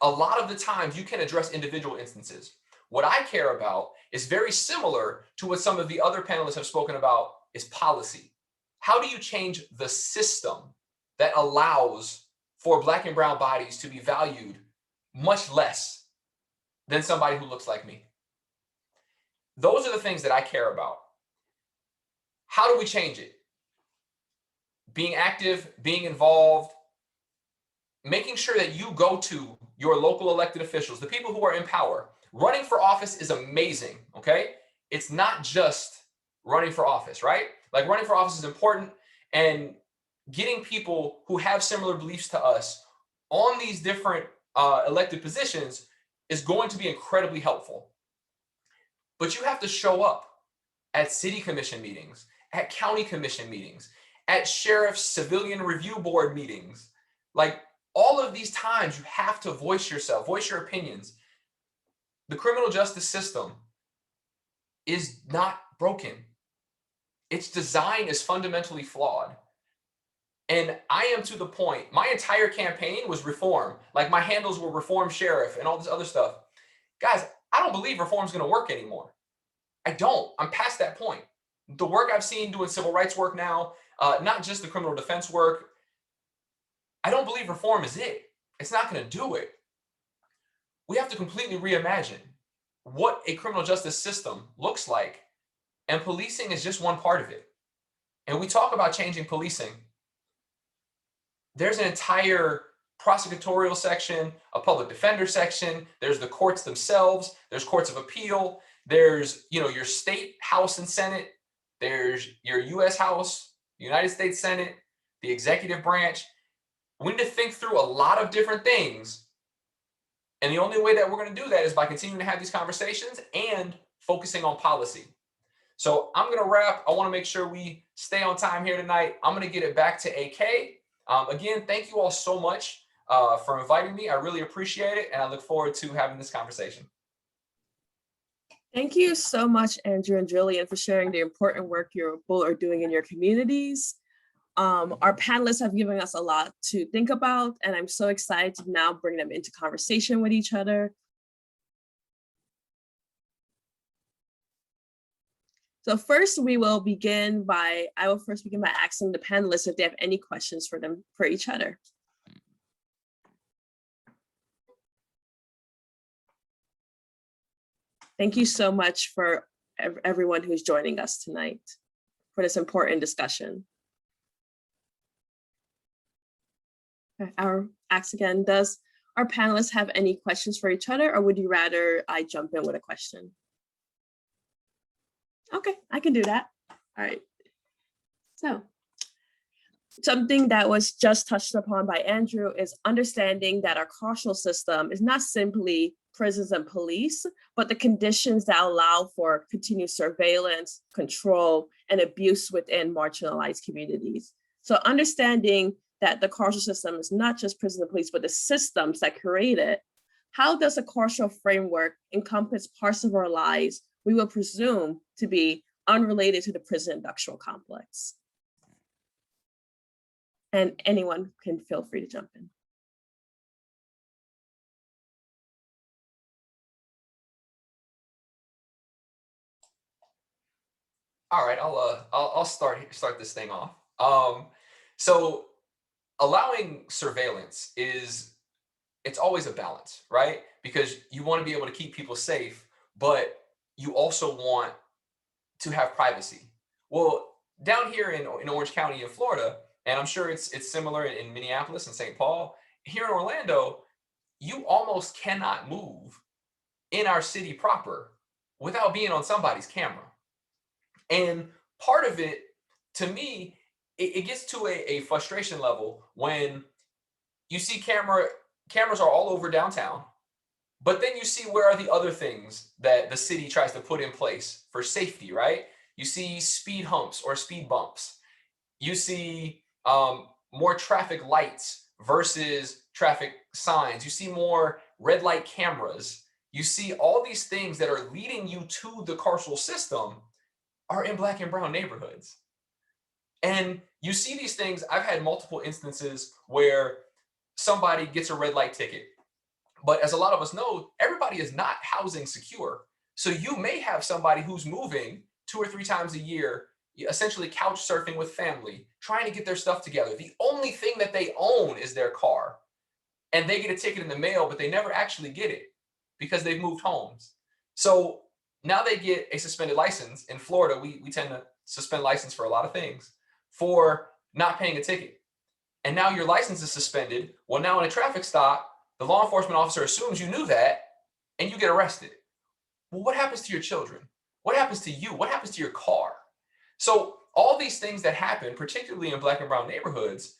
a lot of the times you can address individual instances. What I care about is very similar to what some of the other panelists have spoken about, is policy. How do you change the system that allows for Black and brown bodies to be valued much less than somebody who looks like me? Those are the things that I care about. How do we change it? Being active, being involved, making sure that you go to your local elected officials, the people who are in power. Running for office is amazing, okay? It's not just running for office, right? Like, running for office is important, and getting people who have similar beliefs to us on these different elected positions is going to be incredibly helpful. But you have to show up at city commission meetings, at county commission meetings, at sheriff's civilian review board meetings. Like, all of these times you have to voice yourself, voice your opinions. The criminal justice system is not broken. Its design is fundamentally flawed. And I am to the point, my entire campaign was reform. Like, my handles were reform sheriff and all this other stuff. Guys, I don't believe reform's gonna work anymore. I don't. I'm past that point. The work I've seen doing civil rights work now, not just the criminal defense work, I don't believe reform is it. It's not going to do it. We have to completely reimagine what a criminal justice system looks like, and policing is just one part of it. And we talk about changing policing. There's an entire prosecutorial section, a public defender section, there's the courts themselves, there's courts of appeal, there's, your state House and Senate, there's your US House, United States Senate, the executive branch. We need to think through a lot of different things. And the only way that we're going to do that is by continuing to have these conversations and focusing on policy. So I'm going to wrap. I want to make sure we stay on time here tonight. I'm going to get it back to AK. Again, thank you all so much for inviting me. I really appreciate it. And I look forward to having this conversation. Thank you so much, Andrew and Julian, for sharing the important work you both are doing in your communities. Our panelists have given us a lot to think about, and I'm so excited to now bring them into conversation with each other. So first, I will begin by asking the panelists if they have any questions for each other. Thank you so much for everyone who's joining us tonight for this important discussion. I'll ask again, does our panelists have any questions for each other, or would you rather I jump in with a question? Okay, I can do that. All right. So something that was just touched upon by Andrew is understanding that our carceral system is not simply prisons and police, but the conditions that allow for continued surveillance, control, and abuse within marginalized communities. So understanding that the carceral system is not just prison and police, but the systems that create it. How does a carceral framework encompass parts of our lives we will presume to be unrelated to the prison industrial complex? And anyone can feel free to jump in. All right, I'll start this thing off. So allowing surveillance it's always a balance, right? Because you want to be able to keep people safe, but you also want to have privacy. Well, down here in Orange County in Florida, and I'm sure it's similar in Minneapolis and St. Paul, here in Orlando, you almost cannot move in our city proper without being on somebody's camera. And part of it, to me, it gets to a frustration level when you see cameras are all over downtown, but then you see where are the other things that the city tries to put in place for safety, right? You see speed humps or speed bumps. You see more traffic lights versus traffic signs. You see more red light cameras. You see all these things that are leading you to the carceral system are in Black and brown neighborhoods. And you see these things. I've had multiple instances where somebody gets a red light ticket. But as a lot of us know, everybody is not housing secure. So you may have somebody who's moving 2 or 3 times a year, essentially couch surfing with family, trying to get their stuff together. The only thing that they own is their car. And they get a ticket in the mail, but they never actually get it because they've moved homes. So now they get a suspended license. In Florida, we tend to suspend license for a lot of things for not paying a ticket. And now your license is suspended. Well, now in a traffic stop, the law enforcement officer assumes you knew that and you get arrested. Well, what happens to your children? What happens to you? What happens to your car? So all these things that happen, particularly in Black and brown neighborhoods,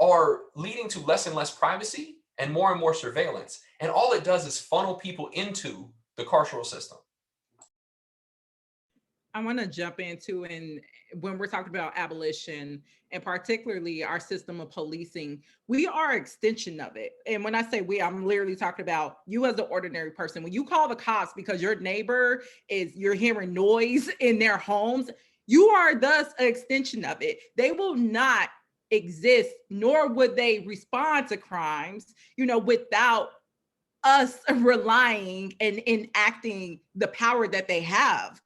are leading to less and less privacy and more surveillance. And all it does is funnel people into the carceral system. I want to jump into, and when we're talking about abolition and particularly our system of policing, we are an extension of it. And when I say we, I'm literally talking about you as an ordinary person. When you call the cops because your neighbor you're hearing noise in their homes, you are thus an extension of it. They will not exist, nor would they respond to crimes, without us relying and enacting the power that they have.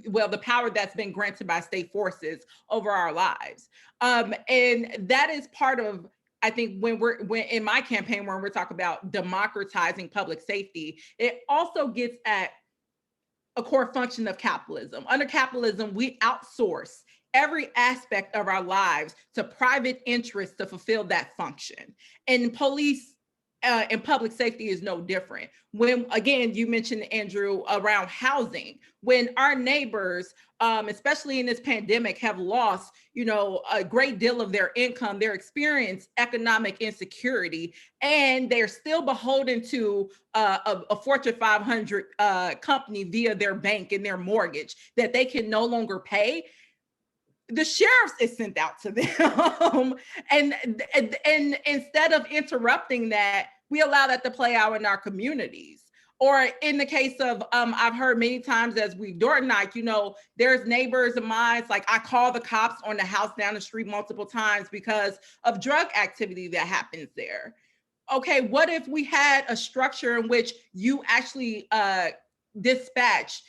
Well, the power that's been granted by state forces over our lives. And that is part of I think when in my campaign, when we're talking about democratizing public safety, it also gets at a core function of capitalism. Under capitalism, we outsource every aspect of our lives to private interests to fulfill that function. And police and public safety is no different. When, again, you mentioned, Andrew, around housing, when our neighbors, especially in this pandemic, have lost, a great deal of their income, they're experiencing economic insecurity, and they're still beholden to a Fortune 500 company via their bank and their mortgage that they can no longer pay. The sheriffs is sent out to them, and instead of interrupting that, we allow that to play out in our communities. Or in the case of, I've heard many times as we door knock, there's neighbors of mine, like I call the cops on the house down the street multiple times because of drug activity that happens there. Okay, what if we had a structure in which you actually dispatch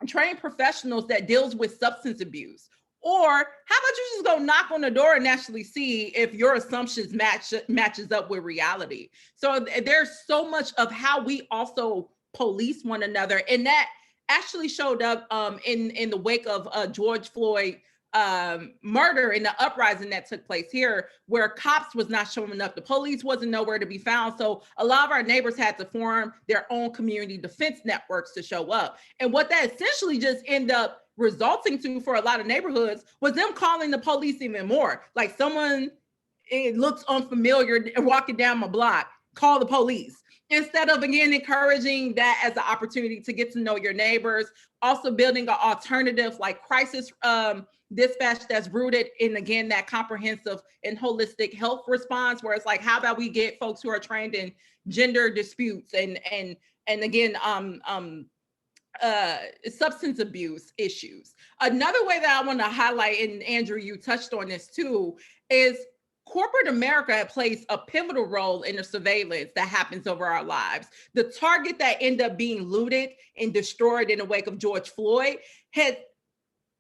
trained professionals that deals with substance abuse? Or how about you just go knock on the door and actually see if your assumptions matches up with reality? So there's so much of how we also police one another, and that actually showed up in the wake of George Floyd murder and the uprising that took place here, where cops was not showing up, the police wasn't nowhere to be found. So a lot of our neighbors had to form their own community defense networks to show up. And what that essentially just ended up resulting to for a lot of neighborhoods was them calling the police even more. Like, someone, it looks unfamiliar walking down my block, call the police. Instead of, again, encouraging that as an opportunity to get to know your neighbors, also building an alternative like crisis dispatch that's rooted in, again, that comprehensive and holistic health response, where it's like, how about we get folks who are trained in gender disputes and again, substance abuse issues. Another way that I want to highlight, and Andrew, you touched on this too, is corporate America plays a pivotal role in the surveillance that happens over our lives. The target that ended up being looted and destroyed in the wake of George Floyd had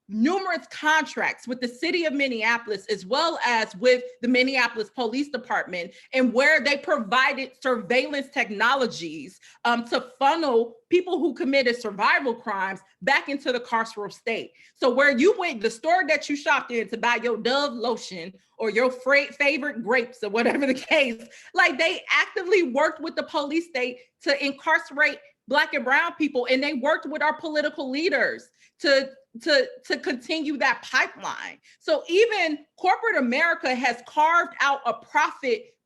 numerous contracts with the city of Minneapolis, as well as with the Minneapolis Police Department, and where they provided surveillance technologies to funnel people who committed survival crimes back into the carceral state. So where you went, the store that you shopped in to buy your Dove lotion or your favorite grapes or whatever the case, like, they actively worked with the police state to incarcerate Black and brown people, and they worked with our political leaders to continue that pipeline. So even corporate America has carved out a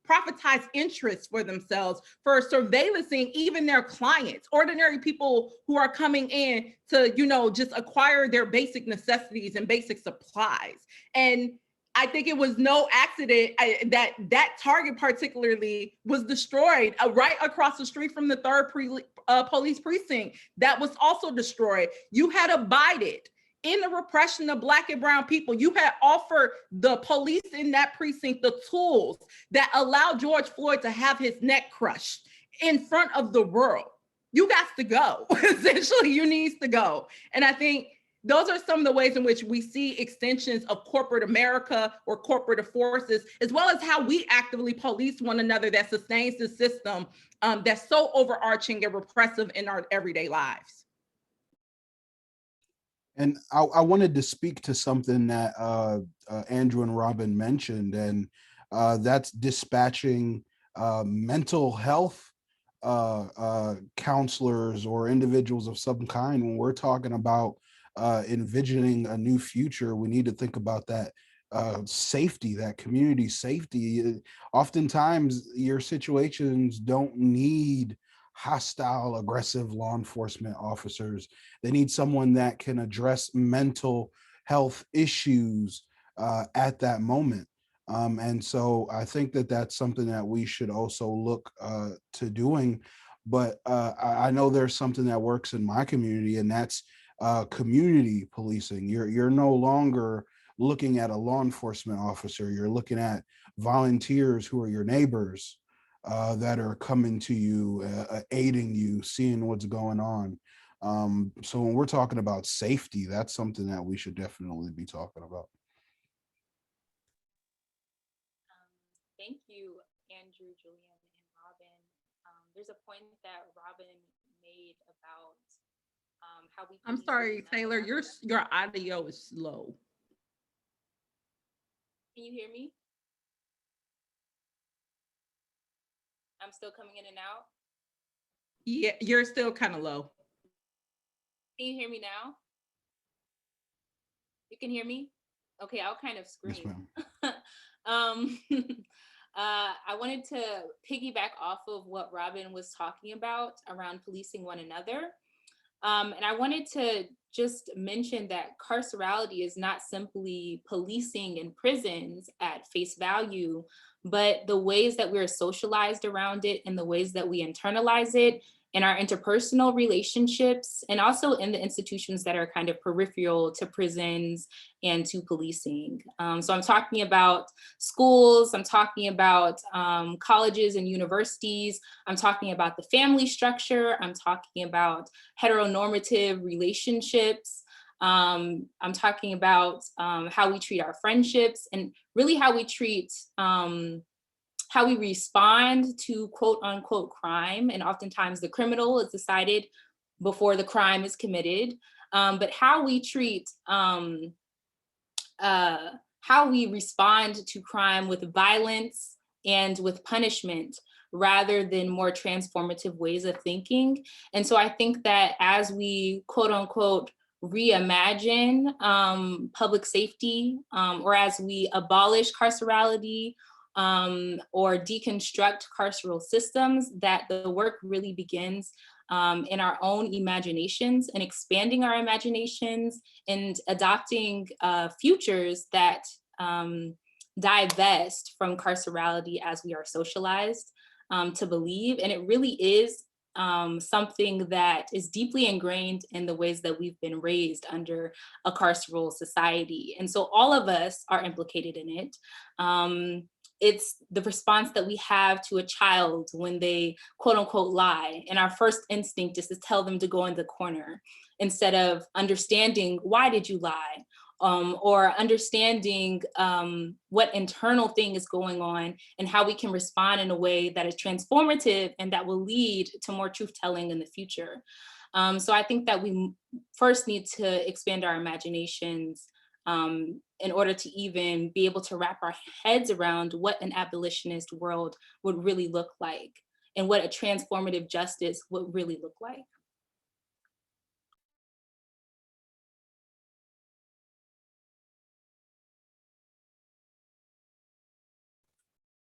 privatized interest for themselves for surveillancing even their clients, ordinary people who are coming in to, just acquire their basic necessities and basic supplies. And I think it was no accident that Target particularly was destroyed right across the street from the 3rd police precinct. That was also destroyed. You had abided in the repression of Black and brown people. You had offered the police in that precinct the tools that allowed George Floyd to have his neck crushed in front of the world. You got to go. Essentially, you need to go. And I think those are some of the ways in which we see extensions of corporate America or corporate forces, as well as how we actively police one another that sustains the system that's so overarching and repressive in our everyday lives. And I wanted to speak to something that Andrew and Robin mentioned, and that's dispatching mental health counselors or individuals of some kind. When we're talking about envisioning a new future, we need to think about that safety, that community safety. Oftentimes, your situations don't need hostile, aggressive law enforcement officers. They need someone that can address mental health issues at that moment. And so I think that that's something that we should also look to doing. But I know there's something that works in my community, and that's community policing. You're no longer looking at a law enforcement officer. You're looking at volunteers who are your neighbors that are coming to you, aiding you, seeing what's going on. So when we're talking about safety, that's something that we should definitely be talking about. Thank you, Andrew, Julian, and Robin. There's a point that Robin made about how we I'm police sorry, one Taylor, another. your audio is low. Can you hear me? I'm still coming in and out. Yeah, you're still kind of low. Can you hear me now? You can hear me? Okay, I'll kind of Yes, scream. ma'am. I wanted to piggyback off of what Robin was talking about around policing one another. And I wanted to just mention that carcerality is not simply policing in prisons at face value, but the ways that we're socialized around it and the ways that we internalize it in our interpersonal relationships, and also in the institutions that are kind of peripheral to prisons and to policing. So I'm talking about schools, I'm talking about colleges and universities, I'm talking about the family structure, I'm talking about heteronormative relationships. I'm talking about how we treat our friendships and really how we treat, how we respond to quote unquote crime. And oftentimes the criminal is decided before the crime is committed. But how we treat, how we respond to crime with violence and with punishment rather than more transformative ways of thinking. And so I think that as we quote unquote reimagine public safety, or as we abolish carcerality, or deconstruct carceral systems, that the work really begins in our own imaginations and expanding our imaginations and adopting futures that divest from carcerality as we are socialized to believe. And it really is something that is deeply ingrained in the ways that we've been raised under a carceral society. And so all of us are implicated in it. It's the response that we have to a child when they quote unquote lie. And our first instinct is to tell them to go in the corner instead of understanding, why did you lie? Or understanding what internal thing is going on and how we can respond in a way that is transformative and that will lead to more truth telling in the future. So I think that we first need to expand our imaginations in order to even be able to wrap our heads around what an abolitionist world would really look like and what a transformative justice would really look like.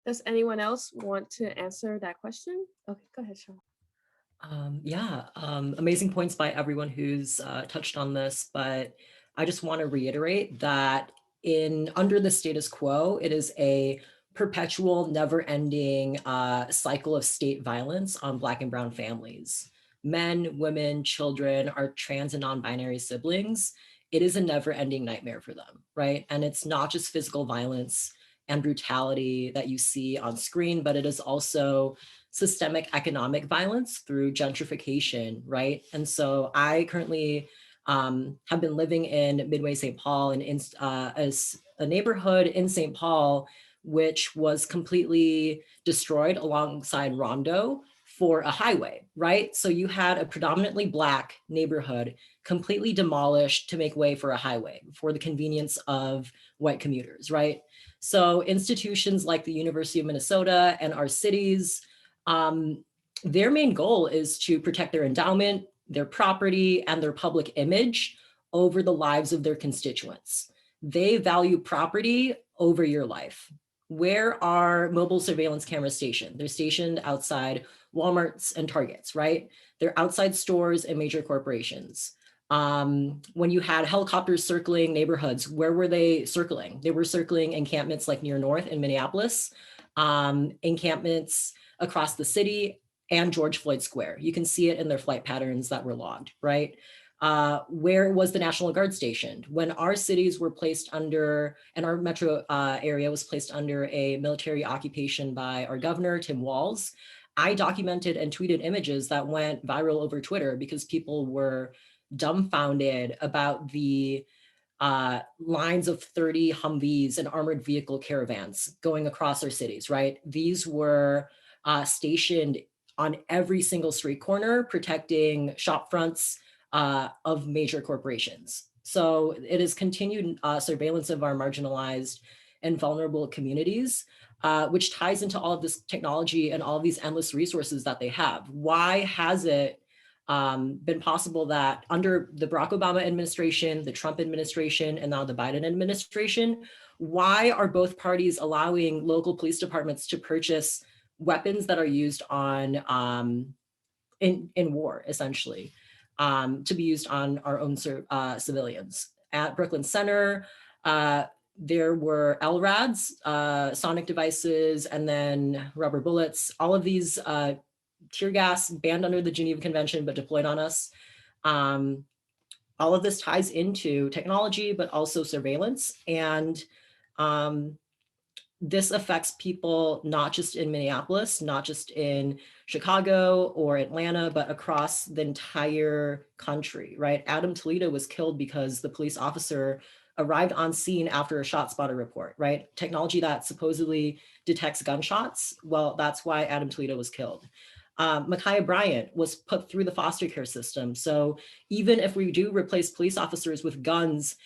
Does anyone else want to answer that question? Okay, go ahead, Sean. Amazing points by everyone who's touched on this, but I just want to reiterate that under the status quo, it is a perpetual, never-ending cycle of state violence on Black and Brown families. Men, women, children, our trans and non-binary siblings, it is a never-ending nightmare for them, right? And it's not just physical violence and brutality that you see on screen, but it is also systemic economic violence through gentrification, right? And so I currently have been living in Midway St. Paul and as a neighborhood in St. Paul, which was completely destroyed alongside Rondo for a highway, right? So you had a predominantly Black neighborhood completely demolished to make way for a highway for the convenience of white commuters, right? So institutions like the University of Minnesota and our cities, their main goal is to protect their endowment, their property, and their public image over the lives of their constituents. They value property over your life. Where are mobile surveillance cameras stationed? They're stationed outside Walmarts and Targets, right? They're outside stores and major corporations. When you had helicopters circling neighborhoods, where were they circling? They were circling encampments like near North in Minneapolis, encampments across the city, and George Floyd Square. You can see it in their flight patterns that were logged, right? Where was the National Guard stationed? When our cities were placed under, and our metro area was placed under a military occupation by our governor, Tim Walz, I documented and tweeted images that went viral over Twitter because people were dumbfounded about the lines of 30 Humvees and armored vehicle caravans going across our cities, right? These were stationed on every single street corner, protecting shop fronts of major corporations. So it is continued surveillance of our marginalized and vulnerable communities, which ties into all of this technology and all of these endless resources that they have. Why has it been possible that under the Barack Obama administration, the Trump administration, and now the Biden administration, why are both parties allowing local police departments to purchase weapons that are used on in war, essentially, to be used on our own civilians? At Brooklyn Center, there were LRADs, sonic devices, and then rubber bullets. All of these tear gas banned under the Geneva Convention, but deployed on us. All of this ties into technology, but also surveillance. And this affects people not just in Minneapolis, not just in Chicago or Atlanta, but across the entire country, right? Adam Toledo was killed because the police officer arrived on scene after a shot spotter report, right? Technology that supposedly detects gunshots. Well, that's why Adam Toledo was killed. Ma'Khia Bryant was put through the foster care system. So even if we do replace police officers with guns,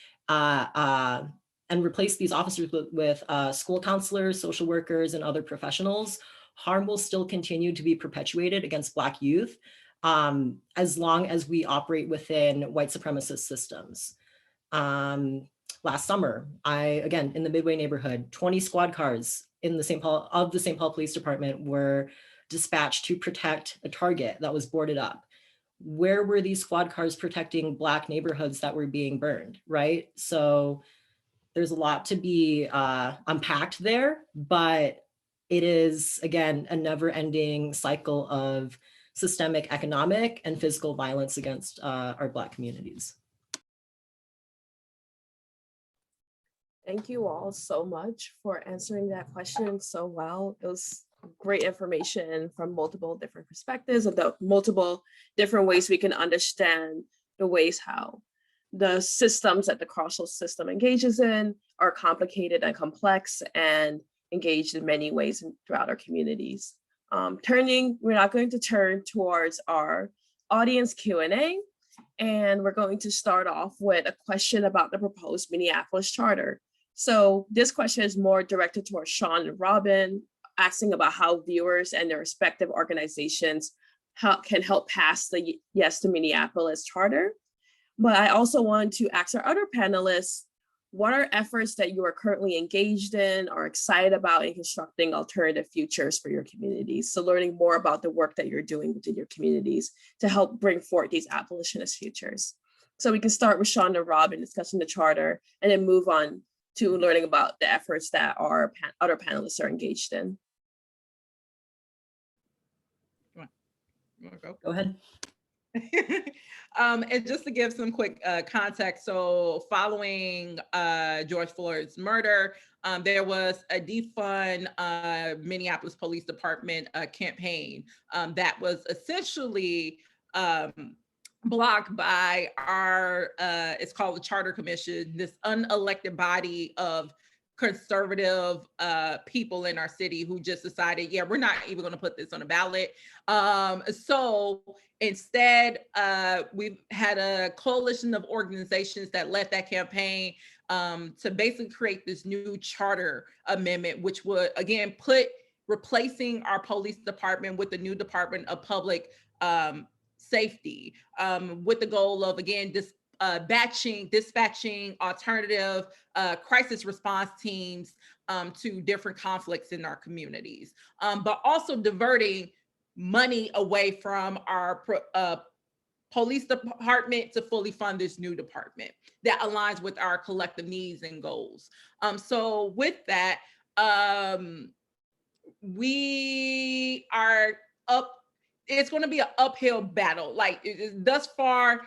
and replace these officers with school counselors, social workers, and other professionals, harm will still continue to be perpetuated against Black youth as long as we operate within white supremacist systems. Last summer, again, in the Midway neighborhood, 20 squad cars in the St. Paul Police Department were dispatched to protect a Target that was boarded up. Where were these squad cars protecting Black neighborhoods that were being burned, right? So there's a lot to be unpacked there, but it is, again, a never-ending cycle of systemic economic and physical violence against our Black communities. Thank you all so much for answering that question so well. It was great information from multiple different perspectives and the multiple different ways we can understand the ways how the systems that the carceral system engages in are complicated and complex and engaged in many ways throughout our communities. We're now going to turn towards our audience Q&A, and we're going to start off with a question about the proposed Minneapolis Charter. So this question is more directed towards Sean and Robin, asking about how viewers and their respective organizations can help pass the Yes to Minneapolis Charter. But I also want to ask our other panelists, what are efforts that you are currently engaged in or excited about in constructing alternative futures for your communities? So learning more about the work that you're doing within your communities to help bring forth these abolitionist futures. So we can start with Sean and Robin discussing the charter and then move on to learning about the efforts that our other panelists are engaged in. You want to go? Go ahead. And just to give some quick context, so following George Floyd's murder, there was a defund Minneapolis Police Department campaign that was essentially blocked by our, it's called the Charter Commission, this unelected body of conservative people in our city who just decided, yeah, we're not even going to put this on a ballot. So instead, we've had a coalition of organizations that led that campaign to basically create this new charter amendment, which would, again, replacing our police department with the new Department of Public Safety, with the goal of, again, dispatching alternative crisis response teams to different conflicts in our communities, but also diverting money away from our police department to fully fund this new department that aligns with our collective needs and goals. So with that, we are up. It's going to be an uphill battle. Like thus far,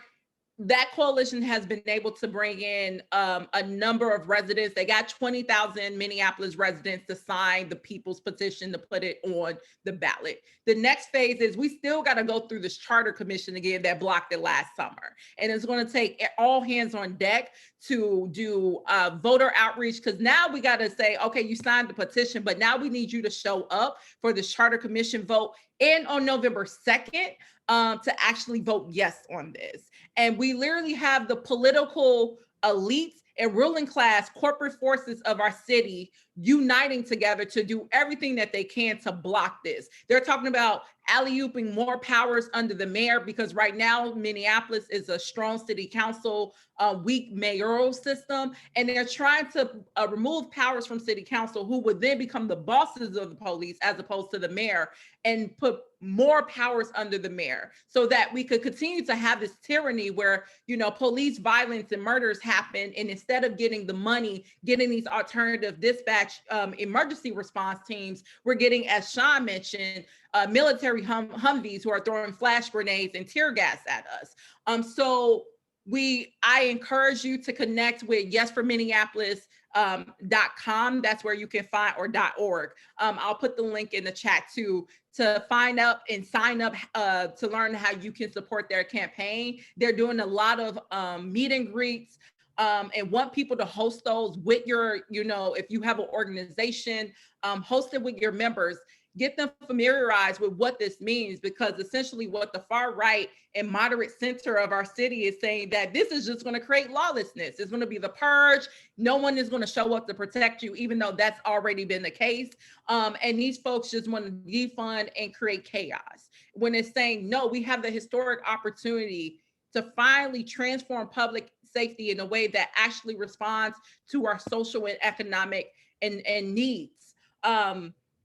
that coalition has been able to bring in a number of residents. They got 20,000 Minneapolis residents to sign the people's petition to put it on the ballot. The next phase is we still got to go through this charter commission again that blocked it last summer. And it's going to take all hands on deck to do voter outreach, because now we got to say, okay, you signed the petition, but now we need you to show up for the charter commission vote and on November 2nd to actually vote yes on this. And we literally have the political elites and ruling class corporate forces of our city uniting together to do everything that they can to block this. They're talking about alley-ooping more powers under the mayor, because right now Minneapolis is a strong city council, weak mayoral system, and they're trying to remove powers from city council, who would then become the bosses of the police as opposed to the mayor, and put more powers under the mayor, so that we could continue to have this tyranny where, you know, police violence and murders happen, and instead of getting the money, getting these alternative dispatch emergency response teams, we're getting, as Sean mentioned, military Humvees who are throwing flash grenades and tear gas at us. So I encourage you to connect with yesforminneapolis.com. That's where you can find, or .org. I'll put the link in the chat too, to find out and sign up to learn how you can support their campaign. They're doing a lot of meet and greets and want people to host those with your, you know, if you have an organization, host it with your members. Get them familiarized with what this means, because essentially what the far right and moderate center of our city is saying, that this is just going to create lawlessness. It's going to be the purge. No one is going to show up to protect you, even though that's already been the case. And these folks just want to defund and create chaos, when it's saying, no, we have the historic opportunity to finally transform public safety in a way that actually responds to our social and economic and needs.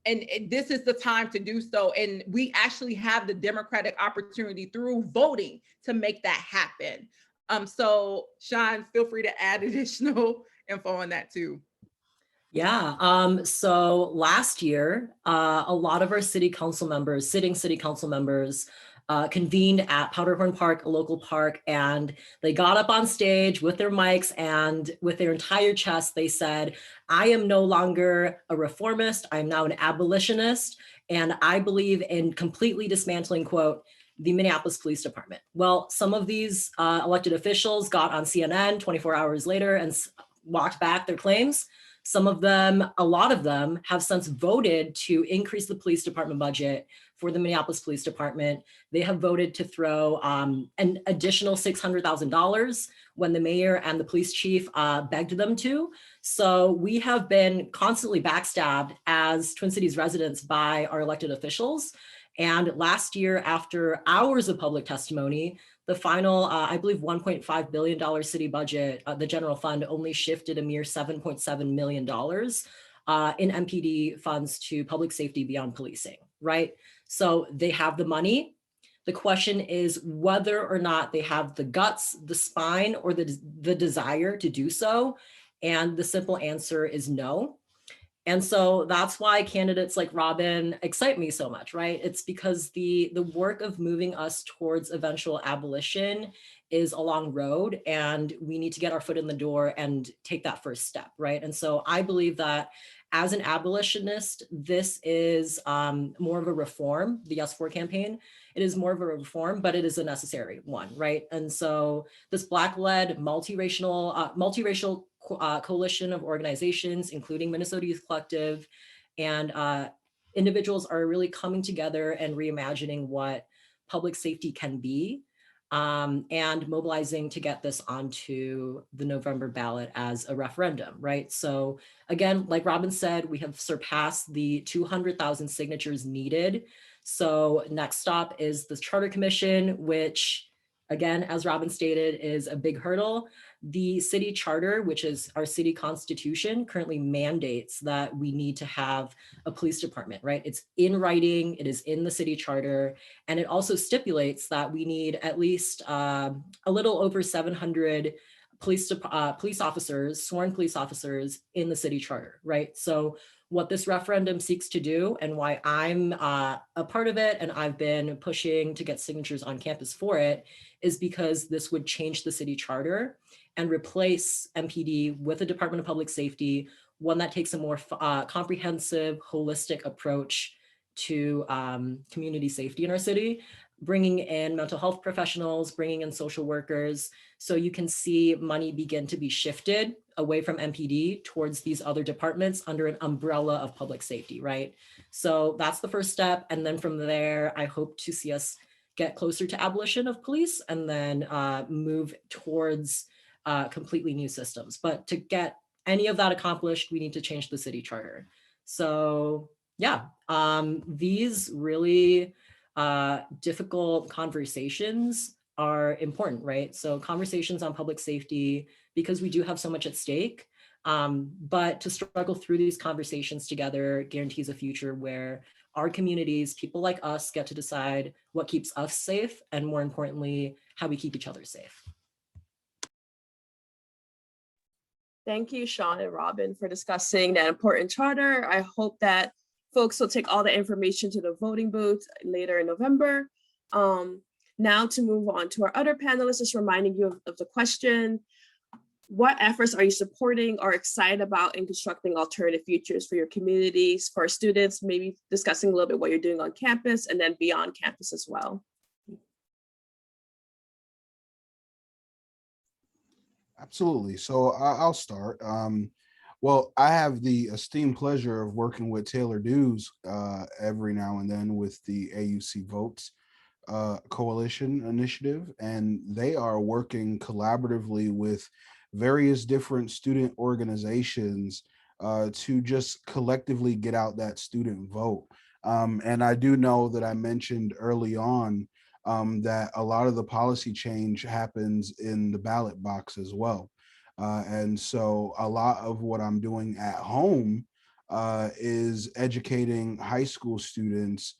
And this is the time to do so. And we actually have the democratic opportunity through voting to make that happen. So Sean, feel free to add additional info on that too. Yeah, so last year, a lot of our sitting city council members convened at Powderhorn Park, a local park, and they got up on stage with their mics, and with their entire chest, they said, I am no longer a reformist, I am now an abolitionist, and I believe in completely dismantling, quote, the Minneapolis Police Department. Well, some of these elected officials got on CNN 24 hours later and walked back their claims. Some of them, a lot of them, have since voted to increase the police department budget for the Minneapolis Police Department. They have voted to throw an additional $600,000 when the mayor and the police chief begged them to. So we have been constantly backstabbed as Twin Cities residents by our elected officials. And last year, after hours of public testimony, the final, I believe, $1.5 billion city budget, the general fund only shifted a mere $7.7 million in MPD funds to public safety beyond policing, right? So they have the money. The question is whether or not they have the guts, the spine, or the desire to do so. And the simple answer is no. And so that's why candidates like Robin excite me so much, right? It's because the work of moving us towards eventual abolition is a long road, and we need to get our foot in the door and take that first step, right? And so I believe that as an abolitionist, this is more of a reform, the Yes For campaign. It is more of a reform, but it is a necessary one, right? And so this Black-led, multiracial coalition of organizations, including Minnesota Youth Collective, and individuals are really coming together and reimagining what public safety can be, and mobilizing to get this onto the November ballot as a referendum, right? So again, like Robin said, we have surpassed the 200,000 signatures needed. So next stop is the Charter Commission, which, again, as Robin stated, is a big hurdle. The city charter, which is our city constitution, currently mandates that we need to have a police department, right? It's in writing, it is in the city charter, and it also stipulates that we need at least a little over 700 police officers, sworn police officers in the city charter, right? So what this referendum seeks to do, and why I'm a part of it and I've been pushing to get signatures on campus for it, is because this would change the city charter and replace MPD with a Department of Public Safety, one that takes a more comprehensive, holistic approach to community safety in our city, bringing in mental health professionals, bringing in social workers, so you can see money begin to be shifted away from MPD towards these other departments under an umbrella of public safety, right? So that's the first step. And then from there, I hope to see us get closer to abolition of police and then move towards completely new systems. But to get any of that accomplished, we need to change the city charter. So yeah, these really difficult conversations are important, right? So conversations on public safety, because we do have so much at stake, but to struggle through these conversations together guarantees a future where our communities, people like us, get to decide what keeps us safe, and more importantly, how we keep each other safe. Thank you, Sean and Robin, for discussing that important charter. I hope that folks will take all the information to the voting booth later in November. Now to move on to our other panelists, just reminding you of the question: what efforts are you supporting or excited about in constructing alternative futures for your communities, for students, maybe discussing a little bit what you're doing on campus and then beyond campus as well? Absolutely. So I'll start. Well, I have the esteemed pleasure of working with Taylor Dews every now and then with the AUC Votes Coalition Initiative, and they are working collaboratively with various different student organizations to just collectively get out that student vote. And I do know that I mentioned early on that a lot of the policy change happens in the ballot box as well. And so a lot of what I'm doing at home is educating high school students,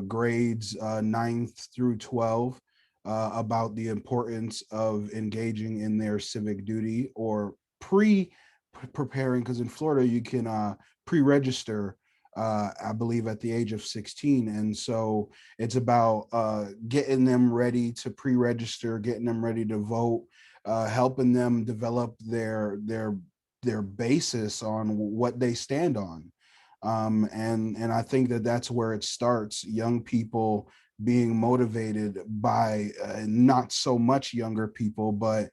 grades 9th through 12, about the importance of engaging in their civic duty, or preparing, because in Florida you can pre-register, I believe, at the age of 16. And so it's about getting them ready to pre-register, getting them ready to vote, helping them develop their basis on what they stand on. And I think that that's where it starts. Young people being motivated by not so much younger people, but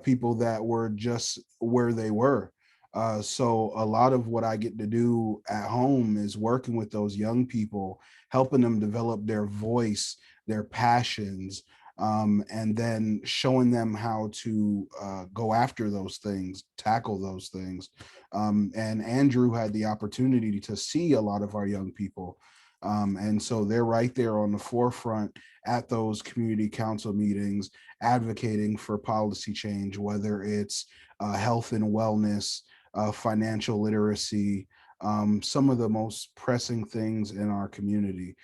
people that were just where they were. So a lot of what I get to do at home is working with those young people, helping them develop their voice, their passions, and then showing them how to go after those things, tackle those things. And Andrew had the opportunity to see a lot of our young people. And so they're right there on the forefront at those community council meetings, advocating for policy change, whether it's health and wellness, financial literacy, some of the most pressing things in our community.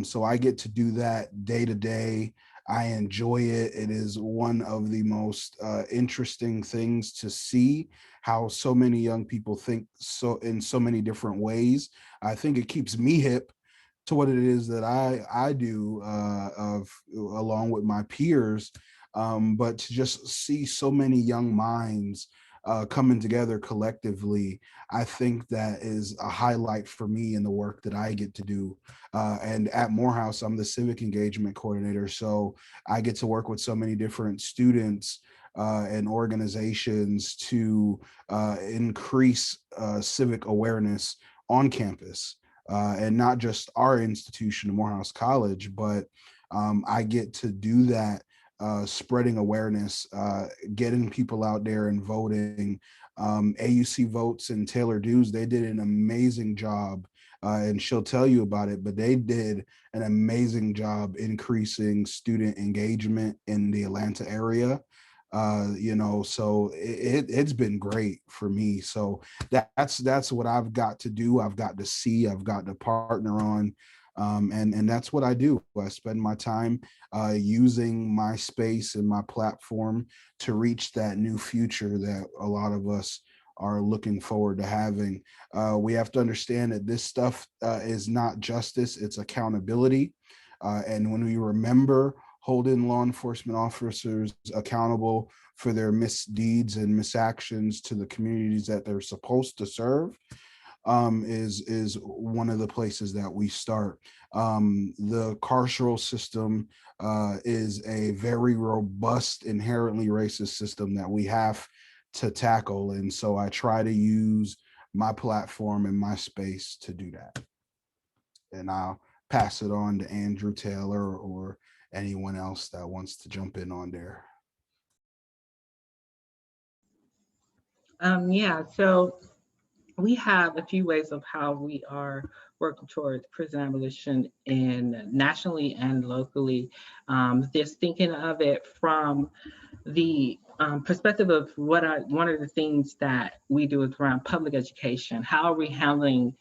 So I get to do that day to day. I enjoy it. It is one of the most interesting things to see how so many young people think so in so many different ways. I think it keeps me hip to what it is that I do along with my peers, but to just see so many young minds coming together collectively, I think that is a highlight for me in the work that I get to do. And at Morehouse, I'm the civic engagement coordinator, so I get to work with so many different students and organizations to increase civic awareness on campus. And not just our institution, Morehouse College, but I get to do that, spreading awareness, getting people out there and voting. AUC Votes and Taylor Dews, they did an amazing job, and she'll tell you about it, but they did an amazing job increasing student engagement in the Atlanta area. So it's been great for me. So that's what I've got to do. I've got to see, I've got to partner on. And that's what I do. I spend my time using my space and my platform to reach that new future that a lot of us are looking forward to having. We have to understand that this stuff is not justice, it's accountability. And when we remember holding law enforcement officers accountable for their misdeeds and misactions to the communities that they're supposed to serve, is one of the places that we start. The carceral system is a very robust, inherently racist system that we have to tackle. And so I try to use my platform and my space to do that. And I'll pass it on to Andrew Taylor or anyone else that wants to jump in on there. Yeah, so we have a few ways of how we are working towards prison abolition in nationally and locally. Just thinking of it from the perspective of one of the things that we do is around public education. How are we handling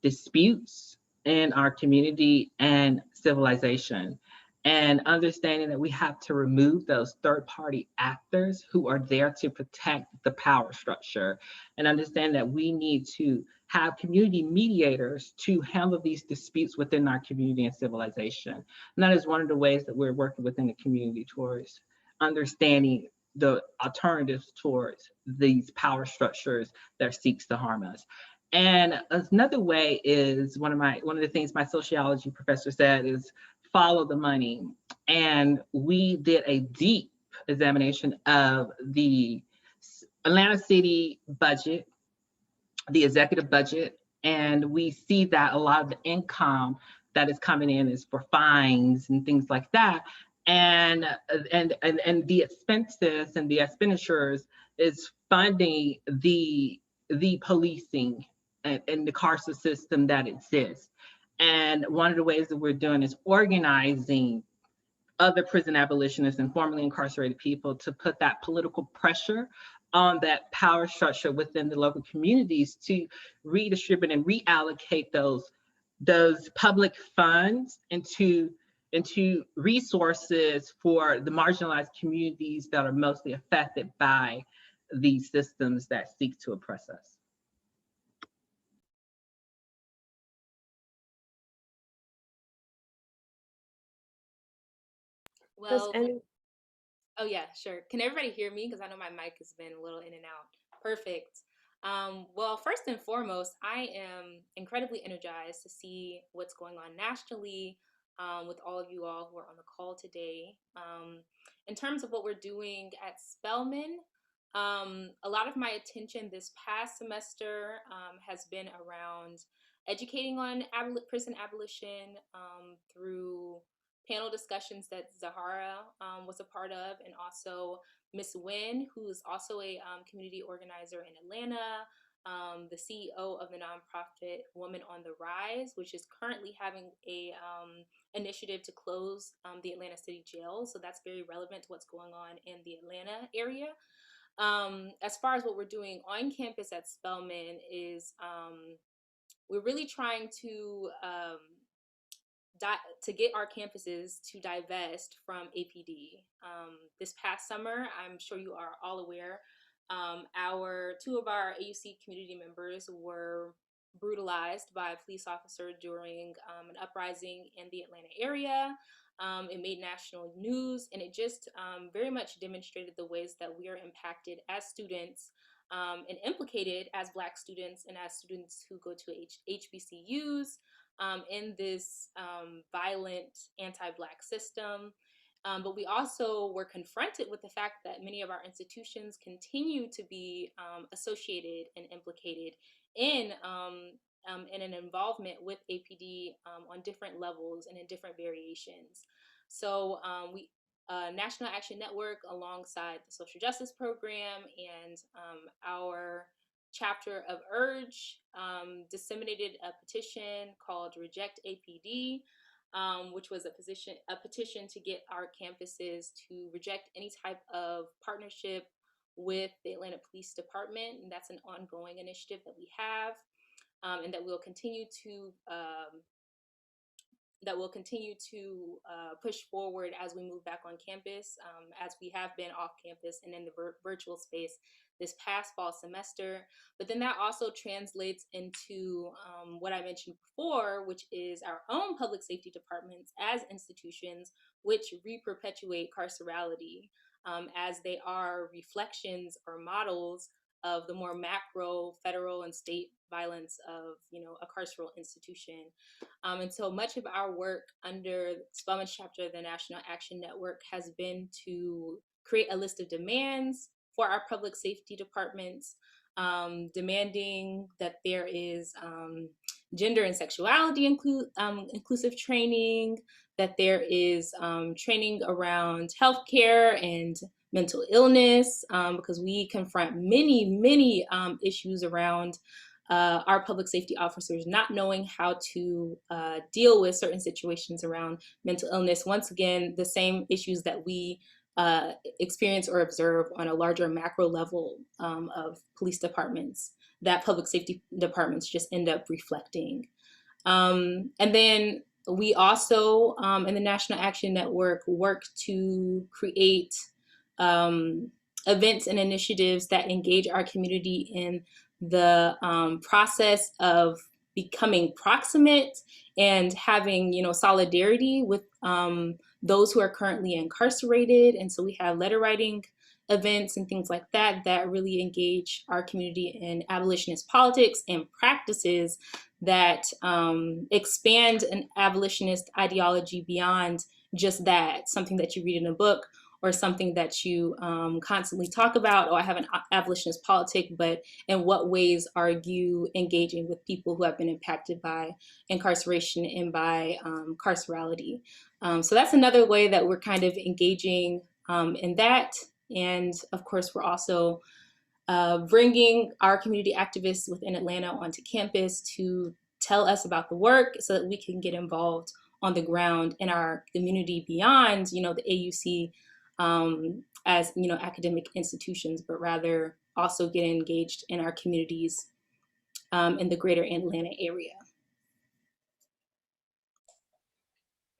disputes in our community and civilization? And understanding that we have to remove those third-party actors who are there to protect the power structure, and understand that we need to have community mediators to handle these disputes within our community and civilization. And that is one of the ways that we're working within the community towards understanding the alternatives towards these power structures that seeks to harm us. And another way is one of the things my sociology professor said is follow the money. And we did a deep examination of the Atlanta City budget, the executive budget, and we see that a lot of the income that is coming in is for fines and things like that. And the expenses and the expenditures is funding the policing and the carceral system that exists. And one of the ways that we're doing is organizing other prison abolitionists and formerly incarcerated people to put that political pressure on that power structure within the local communities to redistribute and reallocate those public funds into resources for the marginalized communities that are mostly affected by these systems that seek to oppress us. Does Well, any oh yeah, sure. Can everybody hear me? Because I know my mic has been a little in and out. Perfect. Well, first and foremost, I am incredibly energized to see what's going on nationally with all of you all who are on the call today. In terms of what we're doing at Spelman, a lot of my attention this past semester has been around educating on prison abolition through panel discussions that Zahara was a part of, and also Miss Wynn, who is also a community organizer in Atlanta, the CEO of the nonprofit Woman on the Rise, which is currently having a initiative to close the Atlanta City Jail. So that's very relevant to what's going on in the Atlanta area. As far as what we're doing on campus at Spelman is we're really trying to get our campuses to divest from APD. This past summer, I'm sure you are all aware, two of our AUC community members were brutalized by a police officer during an uprising in the Atlanta area. It made national news, and it just very much demonstrated the ways that we are impacted as students and implicated as Black students and as students who go to HBCUs in this violent anti-Black system. But we also were confronted with the fact that many of our institutions continue to be associated and implicated in an involvement with APD on different levels and in different variations. So National Action Network, alongside the Social Justice Program and our chapter of Urge, disseminated a petition called Reject APD, which was a petition to get our campuses to reject any type of partnership with the Atlanta Police Department. And that's an ongoing initiative that we have, and that we'll continue to that we'll continue to push forward as we move back on campus, as we have been off campus and in the virtual space this past fall semester. But then that also translates into what I mentioned before, which is our own public safety departments as institutions which re-perpetuate carcerality, as they are reflections or models of the more macro federal and state violence of, a carceral institution. And so much of our work under Spelman's chapter of the National Action Network has been to create a list of demands for our public safety departments, demanding that there is gender and sexuality inclusive training, that there is training around healthcare and mental illness, because we confront many issues around our public safety officers not knowing how to deal with certain situations around mental illness. Once again, the same issues that we experience or observe on a larger macro level of police departments, that public safety departments just end up reflecting. And then we also, in the National Action Network, work to create events and initiatives that engage our community in the process of becoming proximate and having, solidarity with those who are currently incarcerated. And so we have letter writing events and things like that that really engage our community in abolitionist politics and practices that expand an abolitionist ideology beyond just that, something that you read in a book or something that you constantly talk about, or I have an abolitionist politic, but in what ways are you engaging with people who have been impacted by incarceration and by carcerality? So that's another way that we're kind of engaging in that. And of course, we're also bringing our community activists within Atlanta onto campus to tell us about the work so that we can get involved on the ground in our community beyond, the AUC as, academic institutions, but rather also get engaged in our communities in the greater Atlanta area.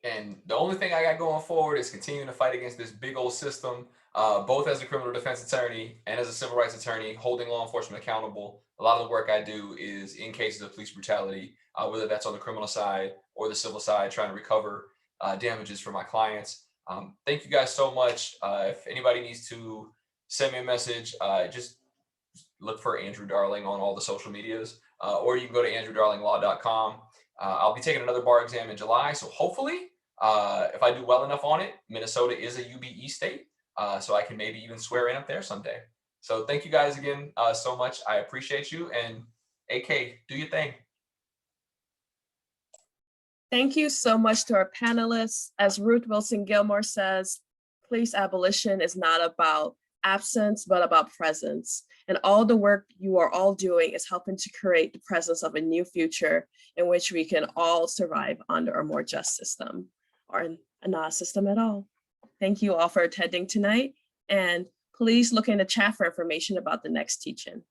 And the only thing I got going forward is continuing to fight against this big old system, both as a criminal defense attorney and as a civil rights attorney, holding law enforcement accountable. A lot of the work I do is in cases of police brutality, whether that's on the criminal side or the civil side, trying to recover damages for my clients. Thank you guys so much. If anybody needs to send me a message, just look for Andrew Darling on all the social medias, or you can go to andrewdarlinglaw.com. I'll be taking another bar exam in July, so hopefully, if I do well enough on it, Minnesota is a UBE state, so I can maybe even swear in up there someday. So thank you guys again so much. I appreciate you, and AK, do your thing. Thank you so much to our panelists. As Ruth Wilson Gilmore says, police abolition is not about absence, but about presence. And all the work you are all doing is helping to create the presence of a new future in which we can all survive under a more just system, or not a system at all. Thank you all for attending tonight. And please look in the chat for information about the next teach-in.